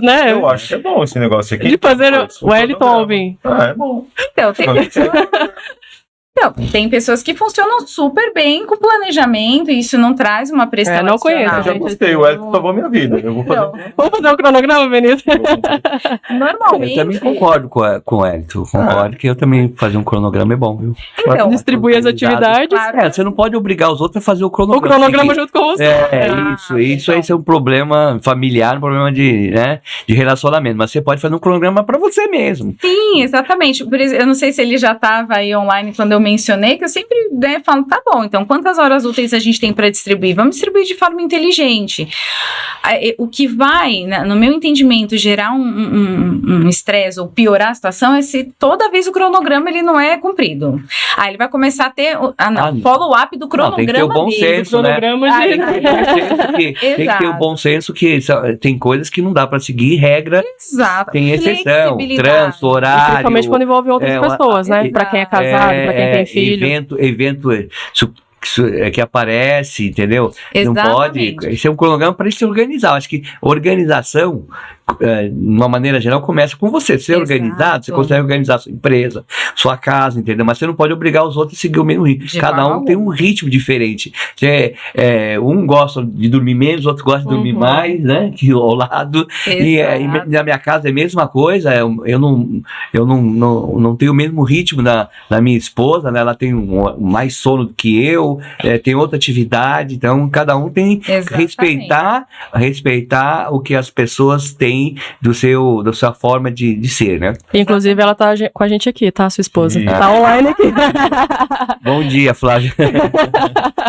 né? Eu acho que é bom esse negócio aqui. De fazer o Wellington Alvim. É bom. Então, tem pessoas que funcionam super bem com planejamento e isso não traz uma pressão não conheço, eu já gostei, o Wellington salvou a minha vida. Eu vou fazer. Vamos fazer um cronograma, Benito? Normalmente... Eu também concordo com o Wellington. Concordo que eu também fazer um cronograma é bom, viu? Então, distribuir as atividades. Você não pode obrigar os outros a fazer o cronograma. O cronograma junto com você. Isso é um problema familiar, um problema de relacionamento. Mas você pode fazer um cronograma para você mesmo. Sim, exatamente. Por isso, eu não sei se ele já estava aí online quando eu mencionei, que eu sempre falo, tá bom, então quantas horas úteis a gente tem para distribuir? Vamos distribuir de forma inteligente. O que vai, no meu entendimento, gerar um estresse ou piorar a situação é se toda vez o cronograma ele não é cumprido. Aí ele vai começar a ter follow-up do cronograma tem que ter o bom senso, né? Tem que ter o bom senso que tem coisas que não dá para seguir regra. Exato. Tem exceção, trânsito, horário. Principalmente quando envolve outras pessoas, né? Para quem é casado, para quem tem filho. Evento que aparece, entendeu? Exatamente. Não pode. Esse é um cronograma para se organizar. Acho que organização, de uma maneira geral, começa com você. Ser organizado, você consegue organizar sua empresa, sua casa, entendeu? Mas você não pode obrigar os outros a seguir o mesmo ritmo. Cada um tem um ritmo diferente. Um gosta de dormir menos, outro gosta de dormir mais, né? Que ao lado. E na minha casa é a mesma coisa. Eu não tenho o mesmo ritmo da minha esposa, né? Ela tem mais sono do que eu, tem outra atividade. Então, cada um tem que respeitar o que as pessoas têm da sua forma de ser, né? Inclusive, ela tá com a gente aqui, tá? Sua esposa. Tá online aqui. Bom dia, Flávia.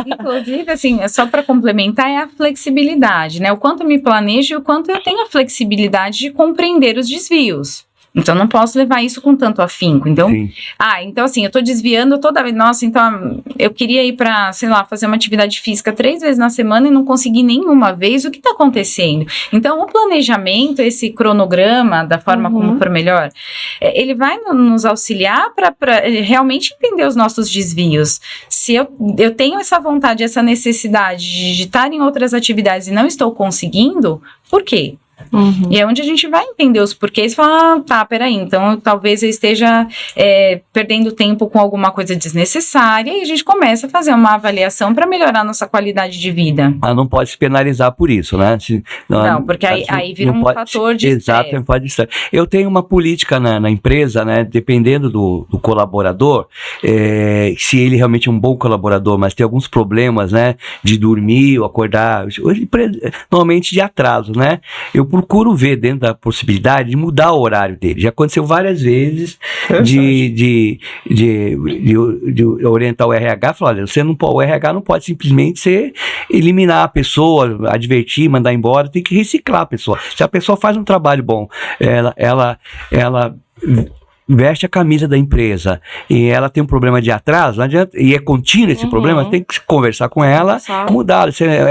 Inclusive, assim, só para complementar, é a flexibilidade, né? O quanto eu me planejo e o quanto eu tenho a flexibilidade de compreender os desvios. Então, não posso levar isso com tanto afinco. Então, então assim, eu tô desviando toda vez. Nossa, então, eu queria ir pra, sei lá, fazer uma atividade física 3 vezes na semana e não consegui nenhuma vez. O que tá acontecendo? Então, o planejamento, esse cronograma, da forma como for melhor, ele vai nos auxiliar para realmente entender os nossos desvios. Se eu tenho essa vontade, essa necessidade de estar em outras atividades e não estou conseguindo, por quê? E é onde a gente vai entender os porquês e falar, tá, peraí, então talvez eu esteja perdendo tempo com alguma coisa desnecessária, e a gente começa a fazer uma avaliação para melhorar a nossa qualidade de vida. Mas não pode se penalizar por isso, né? Não, porque aí vira um fator de exato, estresse. pode estar. Eu tenho uma política na empresa, né? Dependendo do colaborador, se ele realmente é um bom colaborador, mas tem alguns problemas, né? De dormir ou acordar, normalmente de atraso, né? Eu procuro ver dentro da possibilidade de mudar o horário dele. Já aconteceu várias vezes de orientar o RH, falar, olha, o RH não pode simplesmente eliminar a pessoa, advertir, mandar embora, tem que reciclar a pessoa. Se a pessoa faz um trabalho bom, ela veste a camisa da empresa e ela tem um problema de atraso, não adianta, e é contínuo esse problema, tem que conversar com ela, mudar,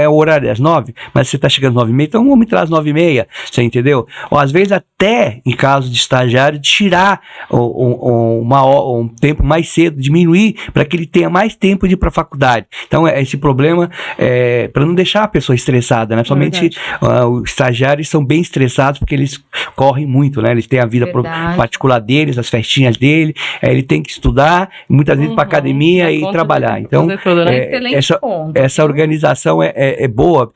o horário às 9, mas você está chegando às 9h30, então vamos entrar às 9h30, você entendeu? Ou às vezes até, em caso de estagiário, tirar um tempo mais cedo, diminuir, para que ele tenha mais tempo de ir para a faculdade. Então, esse problema é para não deixar a pessoa estressada, né? Somente os estagiários são bem estressados porque eles correm muito, né? Eles têm a vida particular deles, as festinhas dele, ele tem que estudar, muitas vezes para academia e trabalhar. Então, essa organização é boa,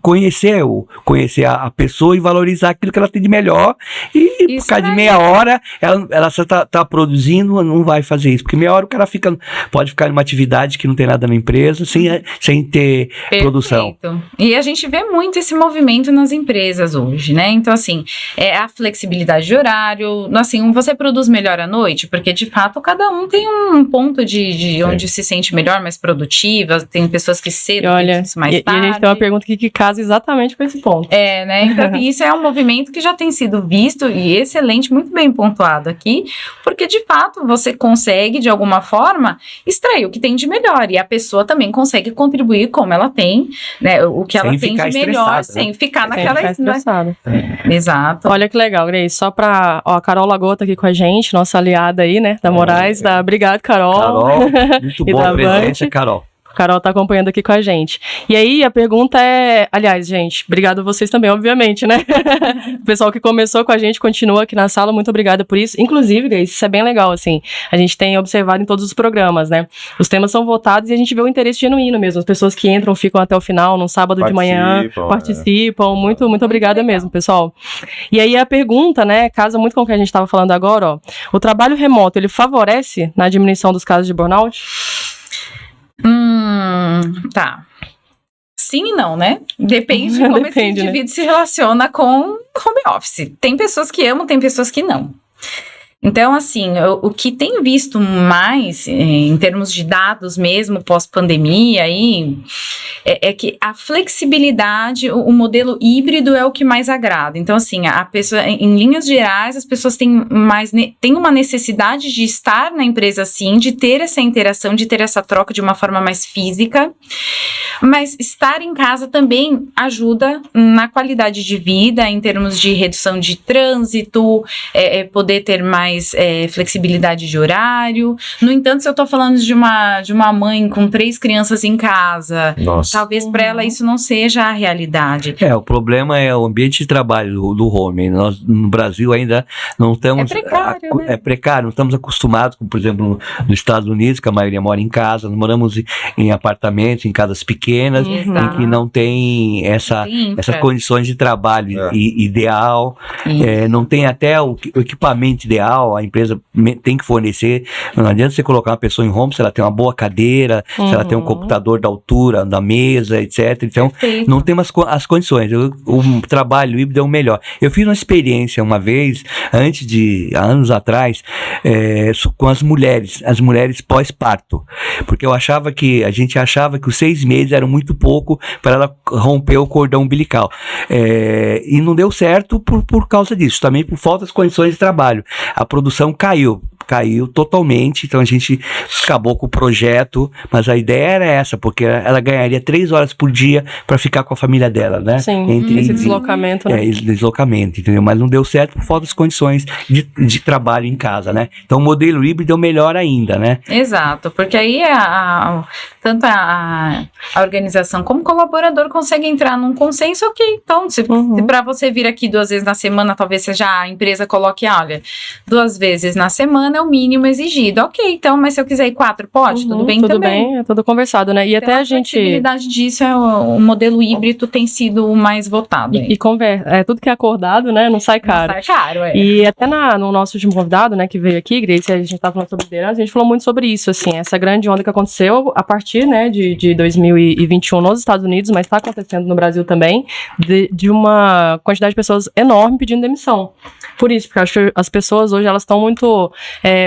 conhecer a pessoa e valorizar aquilo que ela tem de melhor, e por causa de meia hora, ela só tá produzindo, não vai fazer isso, porque meia hora o cara pode ficar numa atividade que não tem nada na empresa, sem ter produção. E a gente vê muito esse movimento nas empresas hoje, né? Então, assim, a flexibilidade de horário, assim, você produz melhor à noite, porque de fato cada um tem um ponto de onde se sente melhor, mais produtiva, tem pessoas que cedo, tem mais tarde. E a gente tem uma pergunta aqui que casa exatamente com esse ponto. Né? Então, isso é um movimento que já tem sido visto e excelente, muito bem pontuado aqui, porque de fato você consegue, de alguma forma, extrair o que tem de melhor, e a pessoa também consegue contribuir como ela tem, né, o que ela tem de melhor, sem ficar naquela... estressada. Exato. Olha que legal, Grace, só pra... a Carol Lagoa tá aqui com a gente, nossa aliada aí, né, da Moraes, obrigado, Carol. Carol, muito boa a presença, Carol. Carol tá acompanhando aqui com a gente. E aí, a pergunta aliás, gente, obrigado a vocês também, obviamente, né? O pessoal que começou com a gente continua aqui na sala, muito obrigada por isso. Inclusive, Grace, isso é bem legal, assim, a gente tem observado em todos os programas, né? Os temas são votados e a gente vê o interesse genuíno mesmo. As pessoas que entram, ficam até o final, num sábado de manhã, participam. Muito obrigada mesmo, pessoal. E aí, a pergunta, né, casa muito com o que a gente estava falando agora, ó. O trabalho remoto, ele favorece na diminuição dos casos de burnout? Tá. Sim e não, né? Depende de como esse indivíduo se relaciona com home office. Tem pessoas que amam, tem pessoas que não. Então, assim, o que tem visto mais, em termos de dados mesmo, pós-pandemia, aí, é que a flexibilidade, o modelo híbrido é o que mais agrada. Então, assim, a pessoa, em linhas gerais, as pessoas têm uma necessidade de estar na empresa, sim, de ter essa interação, de ter essa troca de uma forma mais física, mas estar em casa também ajuda na qualidade de vida, em termos de redução de trânsito, poder ter mais flexibilidade de horário. No entanto, se eu tô falando de uma mãe com 3 crianças em casa, talvez para ela isso não seja a realidade. O problema é o ambiente de trabalho do home. Nós, no Brasil, ainda não estamos... É precário, não estamos acostumados, como, por exemplo, nos Estados Unidos, que a maioria mora em casa, nós moramos em apartamentos, em casas pequenas, em que não tem essas condições de trabalho ideal, não tem até o equipamento ideal, a empresa tem que fornecer. Não adianta você colocar uma pessoa em home se ela tem uma boa cadeira, se ela tem um computador da altura da mesa, etc. Então, não temos as condições. O trabalho híbrido é o melhor. Eu fiz uma experiência uma vez, há anos atrás, com as mulheres pós-parto, porque a gente achava que os 6 meses eram muito pouco para ela romper o cordão umbilical. E não deu certo por causa disso, também por falta de condições de trabalho. A produção caiu. caiu totalmente, então a gente acabou com o projeto, mas a ideia era essa, porque ela ganharia 3 horas por dia para ficar com a família dela, né? Sim, esse deslocamento, né? Esse deslocamento, entendeu? Mas não deu certo por falta de condições de trabalho em casa, né? Então o modelo híbrido é o melhor ainda, né? Exato, porque aí tanto a organização como o colaborador consegue entrar num consenso, ok, então se para você vir aqui 2 vezes na semana, talvez seja a empresa coloque, olha, 2 vezes na semana é o mínimo exigido, ok, então, mas se eu quiser ir 4, pode? Tudo bem tudo também. Bem, é tudo conversado, né? E Então, até a gente... A flexibilidade disso, o modelo híbrido tem sido o mais votado. Tudo que é acordado, né, não sai caro. Não sai caro, é. E até no nosso último convidado, né, que veio aqui, Grace, a gente tava falando sobre liderança, a gente falou muito sobre isso, assim, essa grande onda que aconteceu a partir, né, de 2021 nos Estados Unidos, mas está acontecendo no Brasil também, de uma quantidade de pessoas enorme pedindo demissão. Por isso, porque eu acho que as pessoas hoje, elas estão muito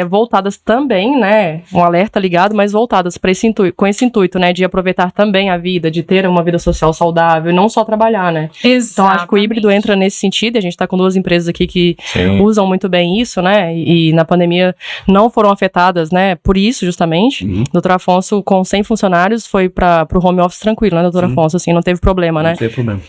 voltadas também, né, um alerta ligado, mas voltadas para com esse intuito, né, de aproveitar também a vida, de ter uma vida social saudável e não só trabalhar, né. Exatamente. Então, acho que o híbrido entra nesse sentido, e a gente está com 2 empresas aqui que usam muito bem isso, né, e na pandemia não foram afetadas, né, por isso, justamente. Doutor Afonso, com 100 funcionários, foi para o home office tranquilo, né, doutor Afonso, assim, não teve problema, né. Não teve problema.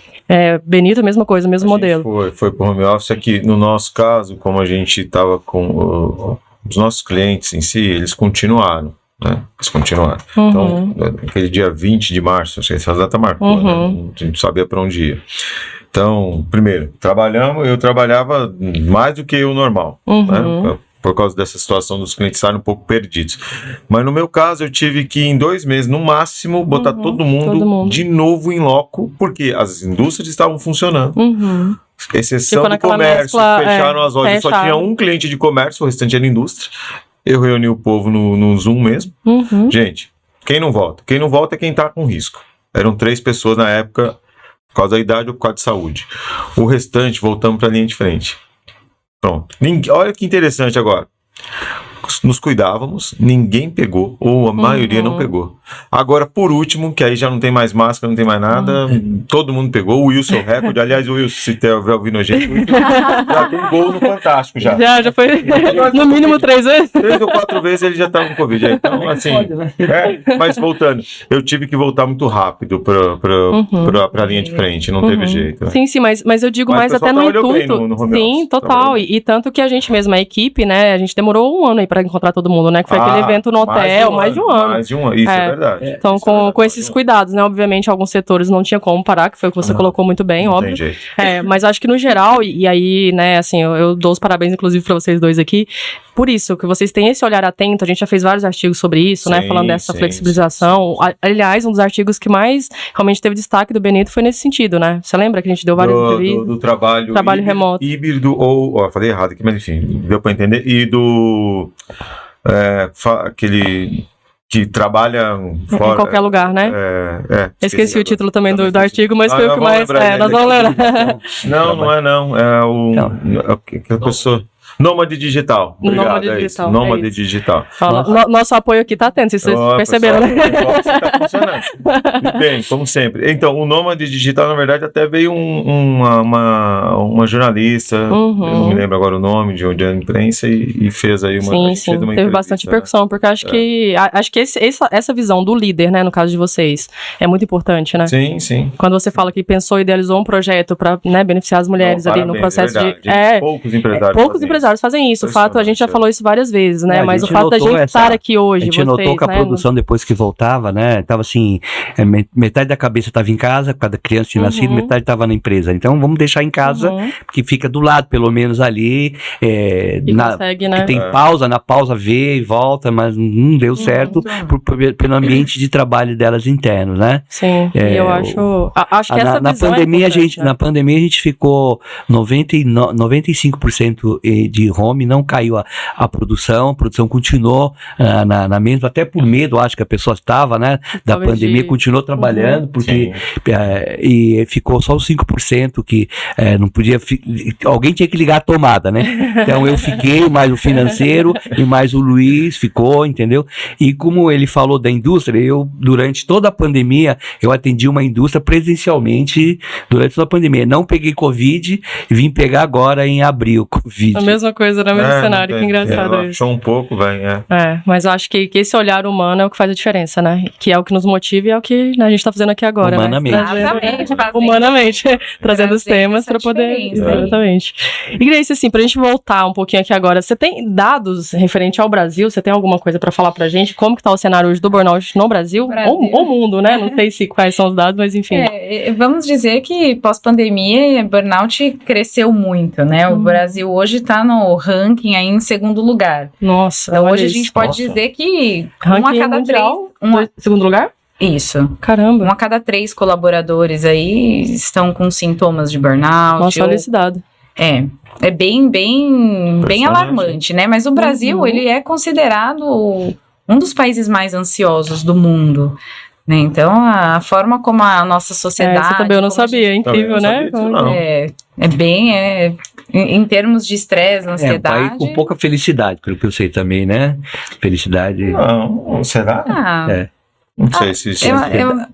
Benito, mesma coisa, mesmo modelo. Foi para o home office aqui, no nosso caso, como a gente estava com os nossos clientes em si, eles continuaram. Né? Eles continuaram. Então, aquele dia 20 de março, acho que essa data marcou, né? A gente sabia para onde ia. Então, primeiro, eu trabalhava mais do que o normal, né? Por causa dessa situação dos clientes estarem um pouco perdidos. Mas no meu caso, eu tive que, em 2 meses, no máximo, botar todo mundo de novo em loco, porque as indústrias estavam funcionando. Exceção do comércio, fecharam as lojas. Só tinha um cliente de comércio, o restante era indústria. Eu reuni o povo no Zoom mesmo. Gente, quem não volta? Quem não volta é quem tá com risco. Eram 3 pessoas na época, por causa da idade ou por causa de saúde. O restante, voltamos para a linha de frente. Pronto. Olha que interessante agora. Nos cuidávamos, ninguém pegou, ou a maioria não pegou. Agora, por último, que aí já não tem mais máscara, não tem mais nada, todo mundo pegou. O Wilson recorde, aliás, o Wilson, se estiver ouvindo a gente, já tem gol no Fantástico já. Já foi no mínimo 3 vezes? 3 ou 4 vezes ele já estava com Covid. Então, assim, mas voltando, eu tive que voltar muito rápido para a linha de frente, não teve jeito. Né? Sim, mas eu digo mais até no intuito. No sim, total. E tanto que a gente mesmo, a equipe, né, a gente demorou 1 ano aí para encontrar todo mundo, né? Que foi aquele evento no hotel, mais de um ano. Mais de um ano, isso é verdade. Então, com esses cuidados, né? Obviamente, alguns setores não tinha como parar, que foi o que você colocou muito bem, não óbvio. Tem jeito. Mas acho que no geral, e aí, né, assim, eu dou os parabéns, inclusive, para vocês 2 aqui, por isso, que vocês têm esse olhar atento, a gente já fez vários artigos sobre isso, né, falando dessa flexibilização. Aliás, um dos artigos que mais realmente teve destaque do Benito foi nesse sentido, né? Você lembra que a gente deu várias entrevistas? Do trabalho remoto. Híbrido, falei errado aqui, mas enfim, deu para entender. E do... aquele que trabalha fora, em qualquer lugar, né? Esqueci o título também do artigo, mas foi o que mais... nós vamos lembrar. Não. É aquela pessoa... Nômade digital. Obrigado, Nômade digital. Nosso apoio aqui tá atento, vocês perceberam, né? Tá funcionando. Bem, como sempre. Então, o Nômade digital, na verdade, até veio uma jornalista, eu não me lembro agora o nome, de onde é a imprensa, e fez aí uma... Sim, teve bastante repercussão, porque acho que essa visão do líder, né, no caso de vocês, é muito importante, né? Sim. Quando você fala que pensou e idealizou um projeto para, né, beneficiar as mulheres ali no processo Poucos empresários fazem isso. O fato, a gente já falou isso várias vezes, né? Mas o fato da gente estar aqui hoje, a gente notou que a produção, depois que voltava, né? Tava assim, metade da cabeça estava em casa, cada criança tinha nascido, metade estava na empresa. Então, vamos deixar em casa, que fica do lado, pelo menos ali. Consegue, né? Tem pausa, na pausa vê e volta, mas não deu certo pelo ambiente de trabalho delas internos, né? Sim, eu acho que essa na visão pandemia, na pandemia a gente ficou 95% de home, não caiu a produção continuou na mesma, até por medo, acho que a pessoa estava, né, da pandemia, continuou trabalhando, porque e ficou só os 5% que não podia, alguém tinha que ligar a tomada, né, então eu fiquei, mais o financeiro e mais o Luiz ficou, entendeu, e como ele falou da indústria, eu durante toda a pandemia, eu atendi uma indústria presencialmente durante toda a pandemia, não peguei Covid, vim pegar agora em abril Covid. mesma coisa, no mesmo cenário, que engraçado isso. Relaxou um pouco, Mas eu acho que esse olhar humano é o que faz a diferença, né? Que é o que nos motiva e é o que a gente tá fazendo aqui agora, Humanamente. né? Exatamente. Humanamente, trazendo os temas para poder... Exatamente. E Grace, assim, pra gente voltar um pouquinho aqui agora, você tem dados referente ao Brasil? Você tem alguma coisa para falar pra gente? Como que tá o cenário hoje do burnout no Brasil? Ou mundo, né? Não sei quais são os dados, mas enfim. Vamos dizer que pós-pandemia, burnout cresceu muito, né? O Brasil hoje está no ranking aí em segundo lugar. Nossa. Então hoje a gente pode dizer que ranking a cada mundial, segundo lugar? Isso. Caramba. 1 a cada 3 colaboradores aí estão com sintomas de burnout. Nossa, olha esse dado. É bem alarmante, né? Mas o Brasil, ele é considerado um dos países mais ansiosos do mundo. Né? Então, a forma como a nossa sociedade... Isso também eu não sabia, é incrível, né? Em termos de estresse, ansiedade... É um país com pouca felicidade, pelo que eu sei também, né? Felicidade... Não, será? Não sei se...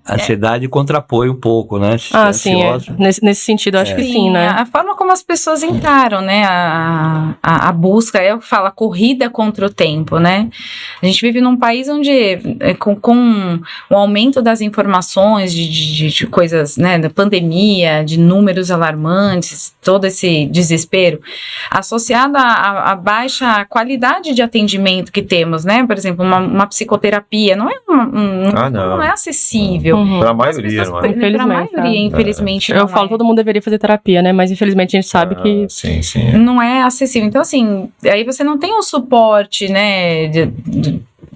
A ansiedade contrapõe um pouco, né? Sim, nesse sentido, eu acho que sim, né? A forma como as pessoas encaram, né? A busca, eu falo, a corrida contra o tempo, né? A gente vive num país onde, com o aumento das informações, de coisas, né? Da pandemia, de números alarmantes, todo esse desespero, associado à baixa qualidade de atendimento que temos, né? Por exemplo, uma psicoterapia não é não é acessível. Para a maioria, não é? Infelizmente. Para a maioria, infelizmente, eu falo, todo mundo deveria fazer terapia, né? Mas infelizmente a gente sabe que... Sim. Não é acessível. Então, assim, aí você não tem o suporte, né?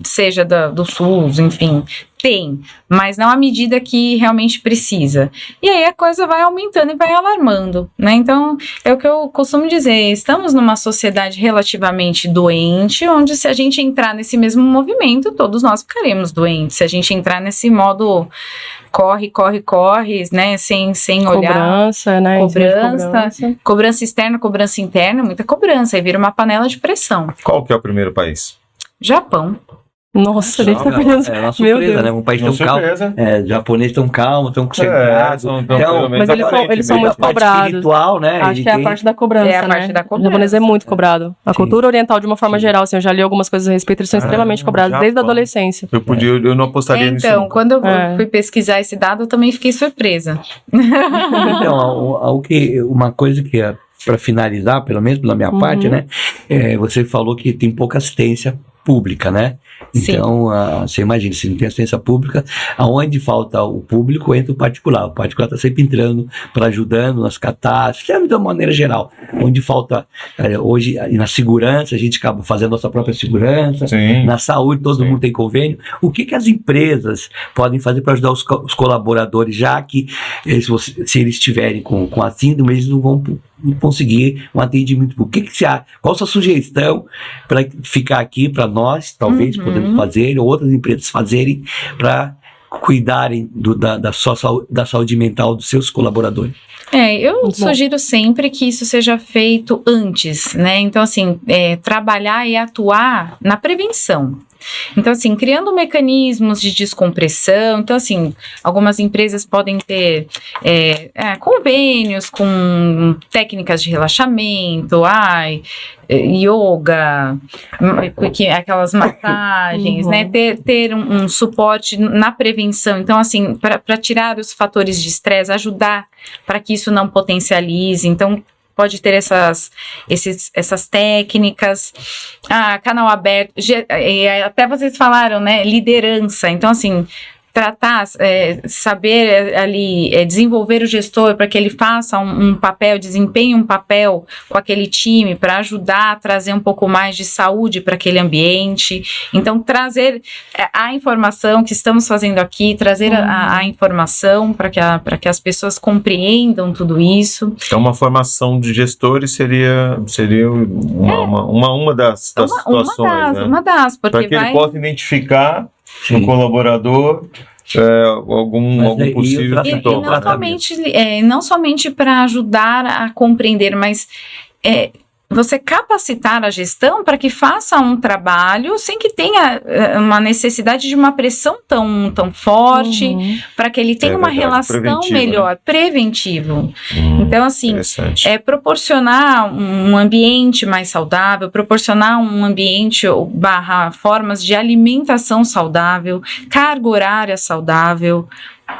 Seja do SUS, enfim... Tem, mas não à medida que realmente precisa. E aí a coisa vai aumentando e vai alarmando, né? Então, é o que eu costumo dizer, estamos numa sociedade relativamente doente, onde se a gente entrar nesse mesmo movimento, todos nós ficaremos doentes. Se a gente entrar nesse modo corre, né? Sem olhar. Cobrança, né? Cobrança externa, cobrança interna, muita cobrança. Aí vira uma panela de pressão. Qual que é o primeiro país? Japão. Nossa, a gente tá perdendo. É uma surpresa, né? Um país tão calmo. Japonês tão calmo, tão concentrado. Mas eles são muito cobrados. Espiritual, né? Acho que é a parte da cobrança. É a parte da cobrança. O japonês é muito cobrado. A cultura oriental, de uma forma geral, assim, eu já li algumas coisas a respeito, eles são extremamente cobrados desde a adolescência. Eu não apostaria nisso. Então, quando eu fui pesquisar esse dado, eu também fiquei surpresa. Então, uma coisa que é para finalizar, pelo menos pela minha parte, né? Você falou que tem pouca assistência pública, né? Então, você imagina, se não tem assistência pública, aonde falta o público, entra o particular. O particular está sempre entrando para ajudando nas catástrofes, de uma maneira geral. Onde falta, hoje, na segurança, a gente acaba fazendo a nossa própria segurança. Sim. Na saúde, todo mundo tem convênio. O que as empresas podem fazer para ajudar os colaboradores, já que se eles estiverem com a síndrome, eles não vão conseguir um atendimento. Qual a sua sugestão para ficar aqui para nós, talvez podemos fazer, ou outras empresas fazerem, para cuidarem da saúde mental dos seus colaboradores? Eu sugiro sempre que isso seja feito antes, né? Então, assim, trabalhar e atuar na prevenção. Então, assim, criando mecanismos de descompressão. Então, assim, algumas empresas podem ter convênios com técnicas de relaxamento, yoga, aquelas massagens, né? Ter um suporte na prevenção. Então, assim, para tirar os fatores de estresse, ajudar para que isso não potencialize. Então, pode ter essas técnicas, canal aberto, até vocês falaram, né, liderança. Então, assim, tratar, saber ali, desenvolver o gestor para que ele faça um papel, desempenhe um papel com aquele time para ajudar a trazer um pouco mais de saúde para aquele ambiente. Então, trazer a informação que estamos fazendo aqui, trazer a informação para que as pessoas compreendam tudo isso. Então, uma formação de gestores seria uma das situações, né? Uma das, porque para que ele possa identificar no colaborador algum possível sintoma. E não somente para ajudar a compreender, mas você capacitar a gestão para que faça um trabalho sem que tenha uma necessidade de uma pressão tão forte, para que ele tenha uma relação melhor, preventivo. Então, assim, proporcionar um ambiente mais saudável, proporcionar um ambiente / formas de alimentação saudável, carga horária saudável,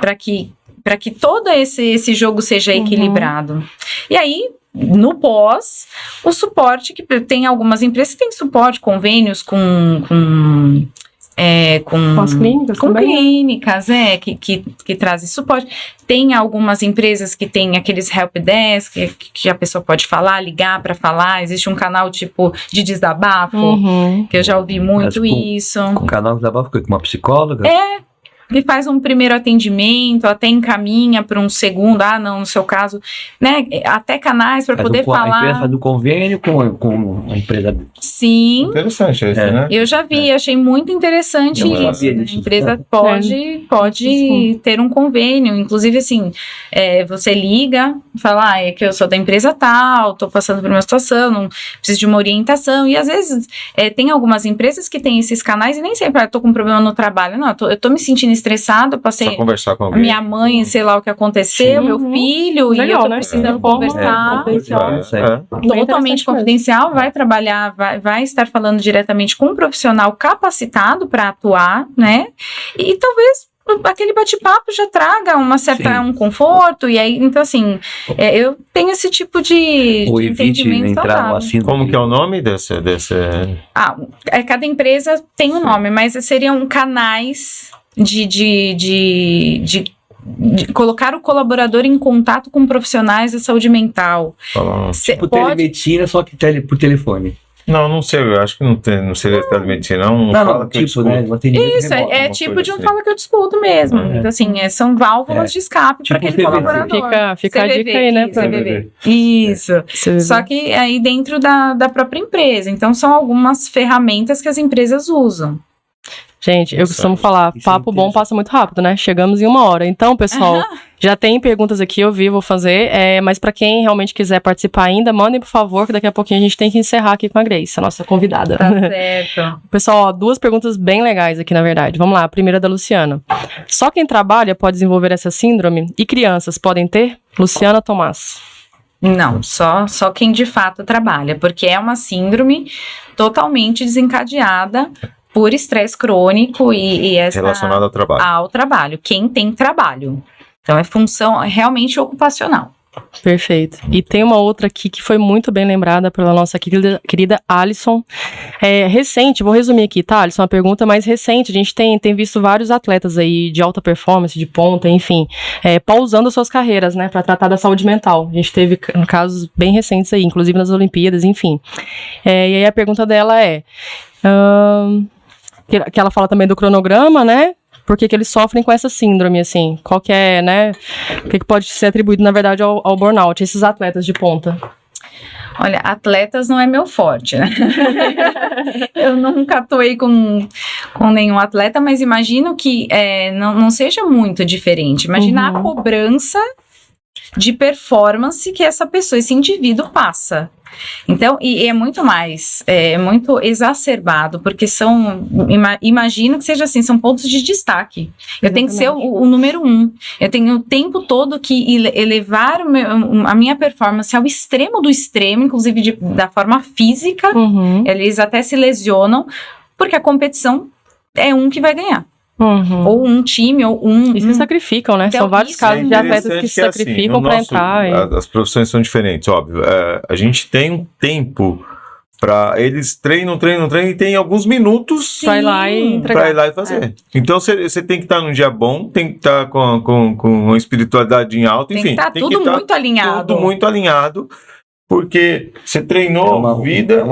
para que todo esse jogo seja equilibrado. E aí, no pós, o suporte, que tem algumas empresas que têm suporte, convênios com as clínicas, com clínicas, que trazem suporte. Tem algumas empresas que têm aqueles helpdesk, que a pessoa pode falar, ligar para falar. Existe um canal tipo de desabafo, que eu já ouvi muito isso. Com canal de desabafo, com uma psicóloga? Que faz um primeiro atendimento, até encaminha para um segundo, no seu caso, né? Até canais para poder falar. A empresa faz um convênio com a empresa. Sim. Interessante esse, né? Eu já vi, achei muito interessante isso. Né? A empresa pode ter um convênio, inclusive assim, você liga, fala, é que eu sou da empresa tal, tô passando por uma situação, não preciso de uma orientação, e às vezes tem algumas empresas que têm esses canais e nem sempre, tô com um problema no trabalho, não, eu tô me sentindo estressado, eu passei conversar com alguém. Minha mãe, sei lá o que aconteceu, meu filho, legal, e eu tô né? precisando conversar. Totalmente confidencial, vai trabalhar, vai estar falando diretamente com um profissional capacitado para atuar, né? E talvez aquele bate-papo já traga um conforto, e aí, então assim, eu tenho esse tipo de entendimento saudável. Como que é o nome desse? Cada empresa tem um nome, mas seriam canais de colocar o colaborador em contato com profissionais da saúde mental. Tipo telemedicina, só que por telefone. Não sei, eu acho que não seria telemedicina, não fala que tipo, né? Isso, tipo de um fala que eu discuto mesmo. Então, assim, são válvulas de escape para aquele colaborador. Fica a dica aí, né? Isso. Só que aí dentro da própria empresa. Então, são algumas ferramentas que as empresas usam. Gente, eu costumo falar, papo bom passa muito rápido, né? Chegamos em 1 hora. Então, pessoal, já tem perguntas aqui, vou fazer, mas para quem realmente quiser participar ainda, mandem, por favor, que daqui a pouquinho a gente tem que encerrar aqui com a Grace, a nossa convidada. Tá certo. Pessoal, 2 perguntas bem legais aqui, na verdade. Vamos lá, a primeira é da Luciana. Só quem trabalha pode desenvolver essa síndrome? E crianças podem ter? Luciana Tomás. Não, só quem de fato trabalha, porque é uma síndrome totalmente desencadeada por estresse crônico e essa relacionado ao trabalho. Quem tem trabalho. Então, é função realmente ocupacional. Perfeito. E tem uma outra aqui que foi muito bem lembrada pela nossa querida Alisson. Recente, vou resumir aqui, tá, Alisson? Uma pergunta mais recente. A gente tem visto vários atletas aí de alta performance, de ponta, enfim, pausando suas carreiras, né, para tratar da saúde mental. A gente teve casos bem recentes aí, inclusive nas Olimpíadas, enfim. E aí a pergunta dela que ela fala também do cronograma, né? Por que eles sofrem com essa síndrome, assim? Qual que é, né? O que pode ser atribuído, na verdade, ao burnout, esses atletas de ponta? Olha, atletas não é meu forte, né? Eu nunca atuei com nenhum atleta, mas imagino que não seja muito diferente. Imagina a cobrança de performance que essa pessoa, esse indivíduo passa. Então, e é muito mais, muito exacerbado, porque imagino que seja assim, são pontos de destaque. Eu tenho que ser o número 1. Eu tenho o tempo todo que elevar a minha performance ao extremo do extremo, inclusive da forma física. Eles até se lesionam, porque a competição é um que vai ganhar. Ou um time, ou um... E se sacrificam, né? Então, são vários casos de atletas que se sacrificam assim, para entrar. As profissões são diferentes, óbvio. A gente tem um tempo para... Eles treinam e tem alguns minutos para ir lá e entregar. Para ir lá e fazer. Então, você tem que estar num dia bom, tem que estar com uma espiritualidade em alta, enfim. Tem que estar muito alinhado. Tudo muito alinhado. Porque você treinou a vida...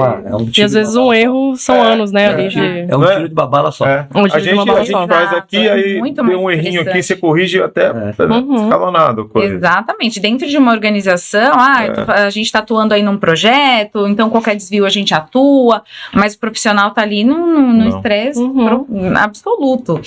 E às vezes um erro são anos, né? Ali É um tiro de uma bala só. A gente faz aqui, aí tem um errinho aqui, você corrige até escalonado. Exatamente. Dentro de uma organização, a gente está atuando aí num projeto, então qualquer desvio a gente atua, mas o profissional está ali no estresse absoluto.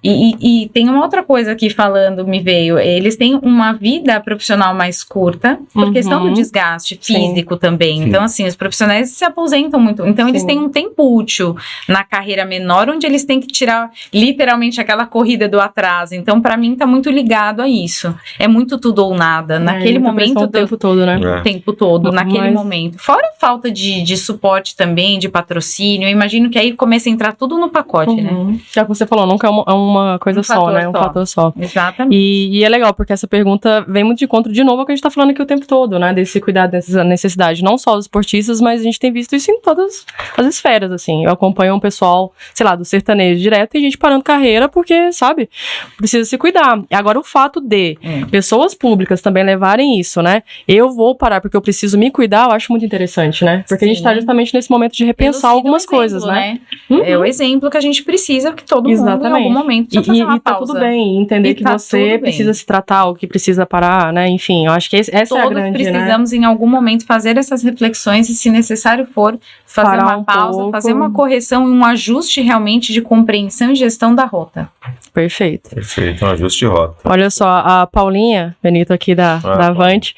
E tem uma outra coisa aqui falando, me veio, eles têm uma vida profissional mais curta, por questão do desgaste físico também. Sim. Então, assim, os profissionais se aposentam muito. Então, eles têm um tempo útil na carreira menor, onde eles têm que tirar, literalmente, aquela corrida do atraso. Então, para mim, tá muito ligado a isso. É muito tudo ou nada. Naquele momento... O tempo todo, né? O tempo todo, naquele Mas- momento. Fora a falta de suporte também, de patrocínio, eu imagino que aí começa a entrar tudo no pacote, né? Já que você falou, nunca é uma coisa só, fator né? Um só. fator só. Exatamente. E é legal, porque essa pergunta vem muito de encontro, de novo, ao que a gente tá falando aqui o tempo todo, né? Desse cuidado, dessa necessidade, não só dos esportistas, mas a gente tem visto isso em todas as esferas, assim. Eu acompanho um pessoal, sei lá, do sertanejo direto, e gente parando carreira porque, sabe, precisa se cuidar. E agora, o fato de pessoas públicas também levarem isso, né? Eu vou parar porque eu preciso me cuidar, eu acho muito interessante, né? Porque a gente tá Sim. justamente nesse momento de repensar Elucida algumas o exemplo, coisas, né? É o exemplo que a gente precisa, que todo mundo em algum momento precisa fazer uma E tá pausa. tudo bem, entender E que tá você tudo bem. precisa se tratar, ou que precisa parar, né? Enfim, eu acho que essa é a Todos grande, né? precisamos em algum momento fazer essas reflexões e, se necessário for, fazer Parar uma um pausa, pouco. fazer uma correção e um ajuste realmente de compreensão e gestão da rota. Perfeito. Perfeito, um ajuste de rota. Olha só, a Paulinha Benito aqui da Avante,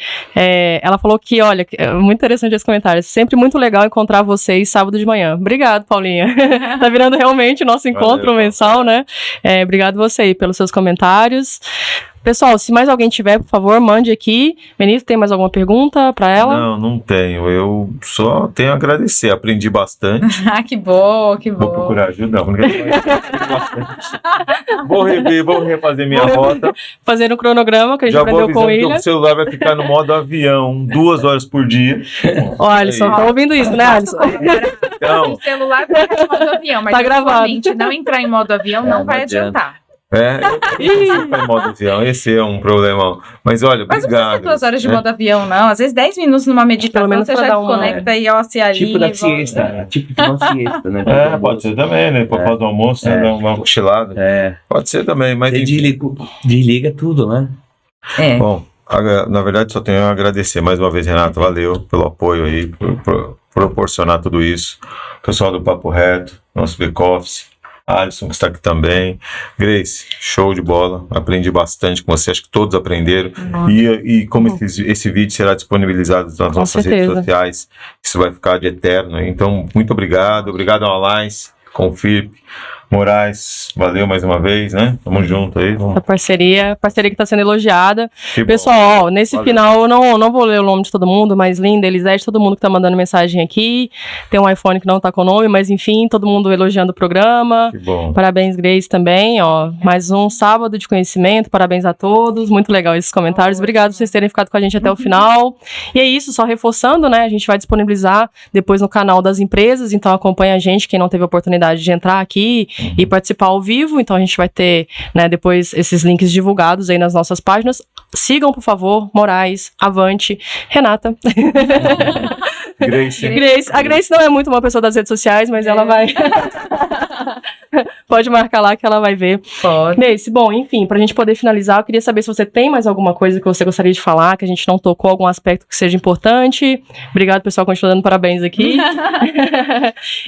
ela falou que, olha, é muito interessante esse comentário, sempre muito legal encontrar vocês sábado de manhã. Obrigado, Paulinha. Tá virando realmente o nosso encontro Valeu, mensal, né? Obrigado você aí pelos seus comentários. Pessoal, se mais alguém tiver, por favor, mande aqui. Benito, tem mais alguma pergunta para ela? Não tenho. Eu só tenho a agradecer. Aprendi bastante. Ah, que bom, que Vou bom. procurar ajuda. Não, porque vou rever, vou refazer minha rota. Fazer um cronograma que a gente Já vou aprendeu com o avisando que William. o celular vai ficar no modo avião, 2 horas por dia. Ó, Alisson, É tá ouvindo isso, né, Alisson? Então, O celular vai ficar em modo avião, mas Tá gravado. realmente não entrar em modo avião não vai adiantar. eu não em modo avião, esse é um problema. Mas olha, Mas não precisa obrigado. ter 2 horas de né? modo avião, não. Às vezes 10 minutos numa meditação, Pelo menos você pra já dar uma- desconecta e ó, se ali. Tipo da volta. siesta, tipo de uma siesta, né? Pode ser também, né? Por causa do almoço, né? Dar uma cochilada. Pode ser também, mas Você enfim. desliga tudo, né? É. Bom, na verdade só tenho a agradecer mais uma vez, Renato, valeu pelo apoio aí, por proporcionar tudo isso. Pessoal do Papo Reto, nosso back-office, Alisson que está aqui também, Grace, show de bola, aprendi bastante com você, acho que todos aprenderam, e como esse vídeo será disponibilizado nas nossas redes certeza. sociais, isso vai ficar de eterno, então muito obrigado ao Alliance, Confirp, Moraes, valeu mais uma vez, né? Tamo junto aí. A parceria que tá sendo elogiada. Que bom. Pessoal, ó, nesse Valeu. final eu não vou ler o nome de todo mundo, mas Linda, Elisete, todo mundo que tá mandando mensagem aqui. Tem um iPhone que não tá com nome, mas enfim, todo mundo elogiando o programa. Que bom. Parabéns, Grace, também, ó. Mais um sábado de conhecimento, parabéns a todos. Muito legal esses comentários. Obrigado por vocês terem ficado com a gente até o final. E é isso, só reforçando, né? A gente vai disponibilizar depois no canal das empresas, então acompanha a gente, quem não teve a oportunidade de entrar aqui e participar ao vivo. Então a gente vai ter, né, depois esses links divulgados aí nas nossas páginas. Sigam, por favor, Moraes, Avante, Renata. Grace. Grace. A Grace não é muito uma pessoa das redes sociais, mas ela vai... Pode marcar lá que ela vai ver. Pode. Grace, bom, enfim, pra gente poder finalizar, eu queria saber se você tem mais alguma coisa que você gostaria de falar, que a gente não tocou, algum aspecto que seja importante. Obrigado, pessoal, continua dando parabéns aqui.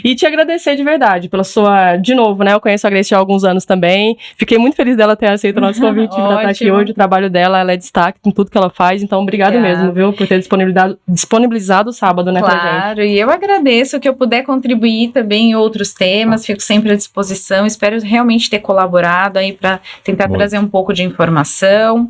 E te agradecer de verdade pela sua... De novo, né, eu conheço a Grace há alguns anos também. Fiquei muito feliz dela ter aceito o nosso convite pra estar aqui Ótimo. hoje. O trabalho dela, ela é destaque em tudo que ela faz, então obrigado mesmo, viu, por ter disponibilizado o sábado, né, pra gente. Claro, e eu agradeço que eu puder contribuir também em outros temas, fico sempre à disposição, espero realmente ter colaborado aí para tentar Muito. trazer um pouco de informação.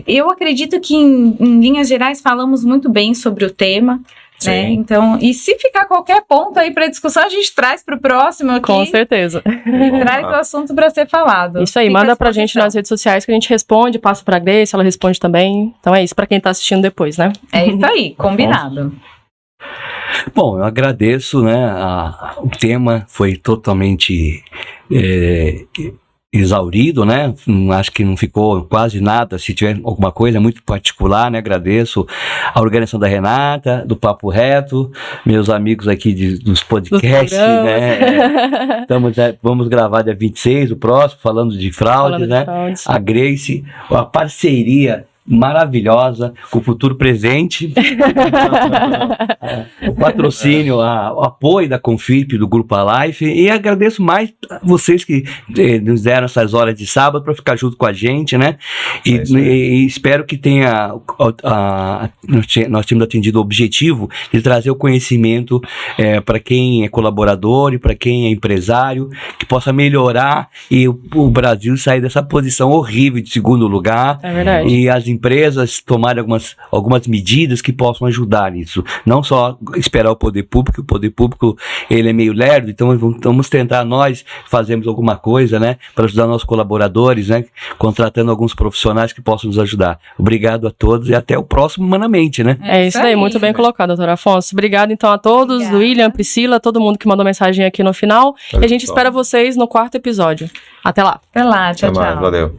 Eu acredito que em linhas gerais falamos muito bem sobre o tema, né? Sim. Então, e se ficar qualquer ponto aí para discussão, a gente traz para o próximo aqui. Com certeza. Traz o assunto para ser falado. Isso aí, Fica à manda pra gente disposição. nas redes sociais que a gente responde, passa pra Grace, ela responde também. Então é isso, pra quem tá assistindo depois, né? É isso aí, combinado. Bom, eu agradeço, né? O tema foi totalmente exaurido, né? Acho que não ficou quase nada. Se tiver alguma coisa muito particular, né? Agradeço a organização da Renata, do Papo Reto, meus amigos aqui dos podcasts, né? Vamos gravar dia 26, o próximo, falando de fraude, né? A Grace, a parceria maravilhosa, com o futuro presente, o patrocínio, o apoio da Confip, do Grupo Alife, e agradeço mais a vocês que nos deram essas horas de sábado para ficar junto com a gente, né? E espero que tenha, nós temos atendido o objetivo de trazer o conhecimento para quem é colaborador e para quem é empresário, que possa melhorar e o Brasil sair dessa posição horrível de segundo lugar. É verdade. E as empresas tomarem algumas medidas que possam ajudar nisso. Não só esperar o poder público ele é meio lerdo, então vamos tentar nós fazermos alguma coisa, né, para ajudar nossos colaboradores, né, contratando alguns profissionais que possam nos ajudar. Obrigado a todos e até o próximo Humanamente, né? É isso aí, muito bem colocado, doutor Afonso. Obrigado então a todos, Obrigada. William, Priscila, todo mundo que mandou mensagem aqui no final. Valeu, E a gente pessoal. espera vocês no 4º episódio. Até lá. Até lá, tchau, Até mais, tchau. valeu.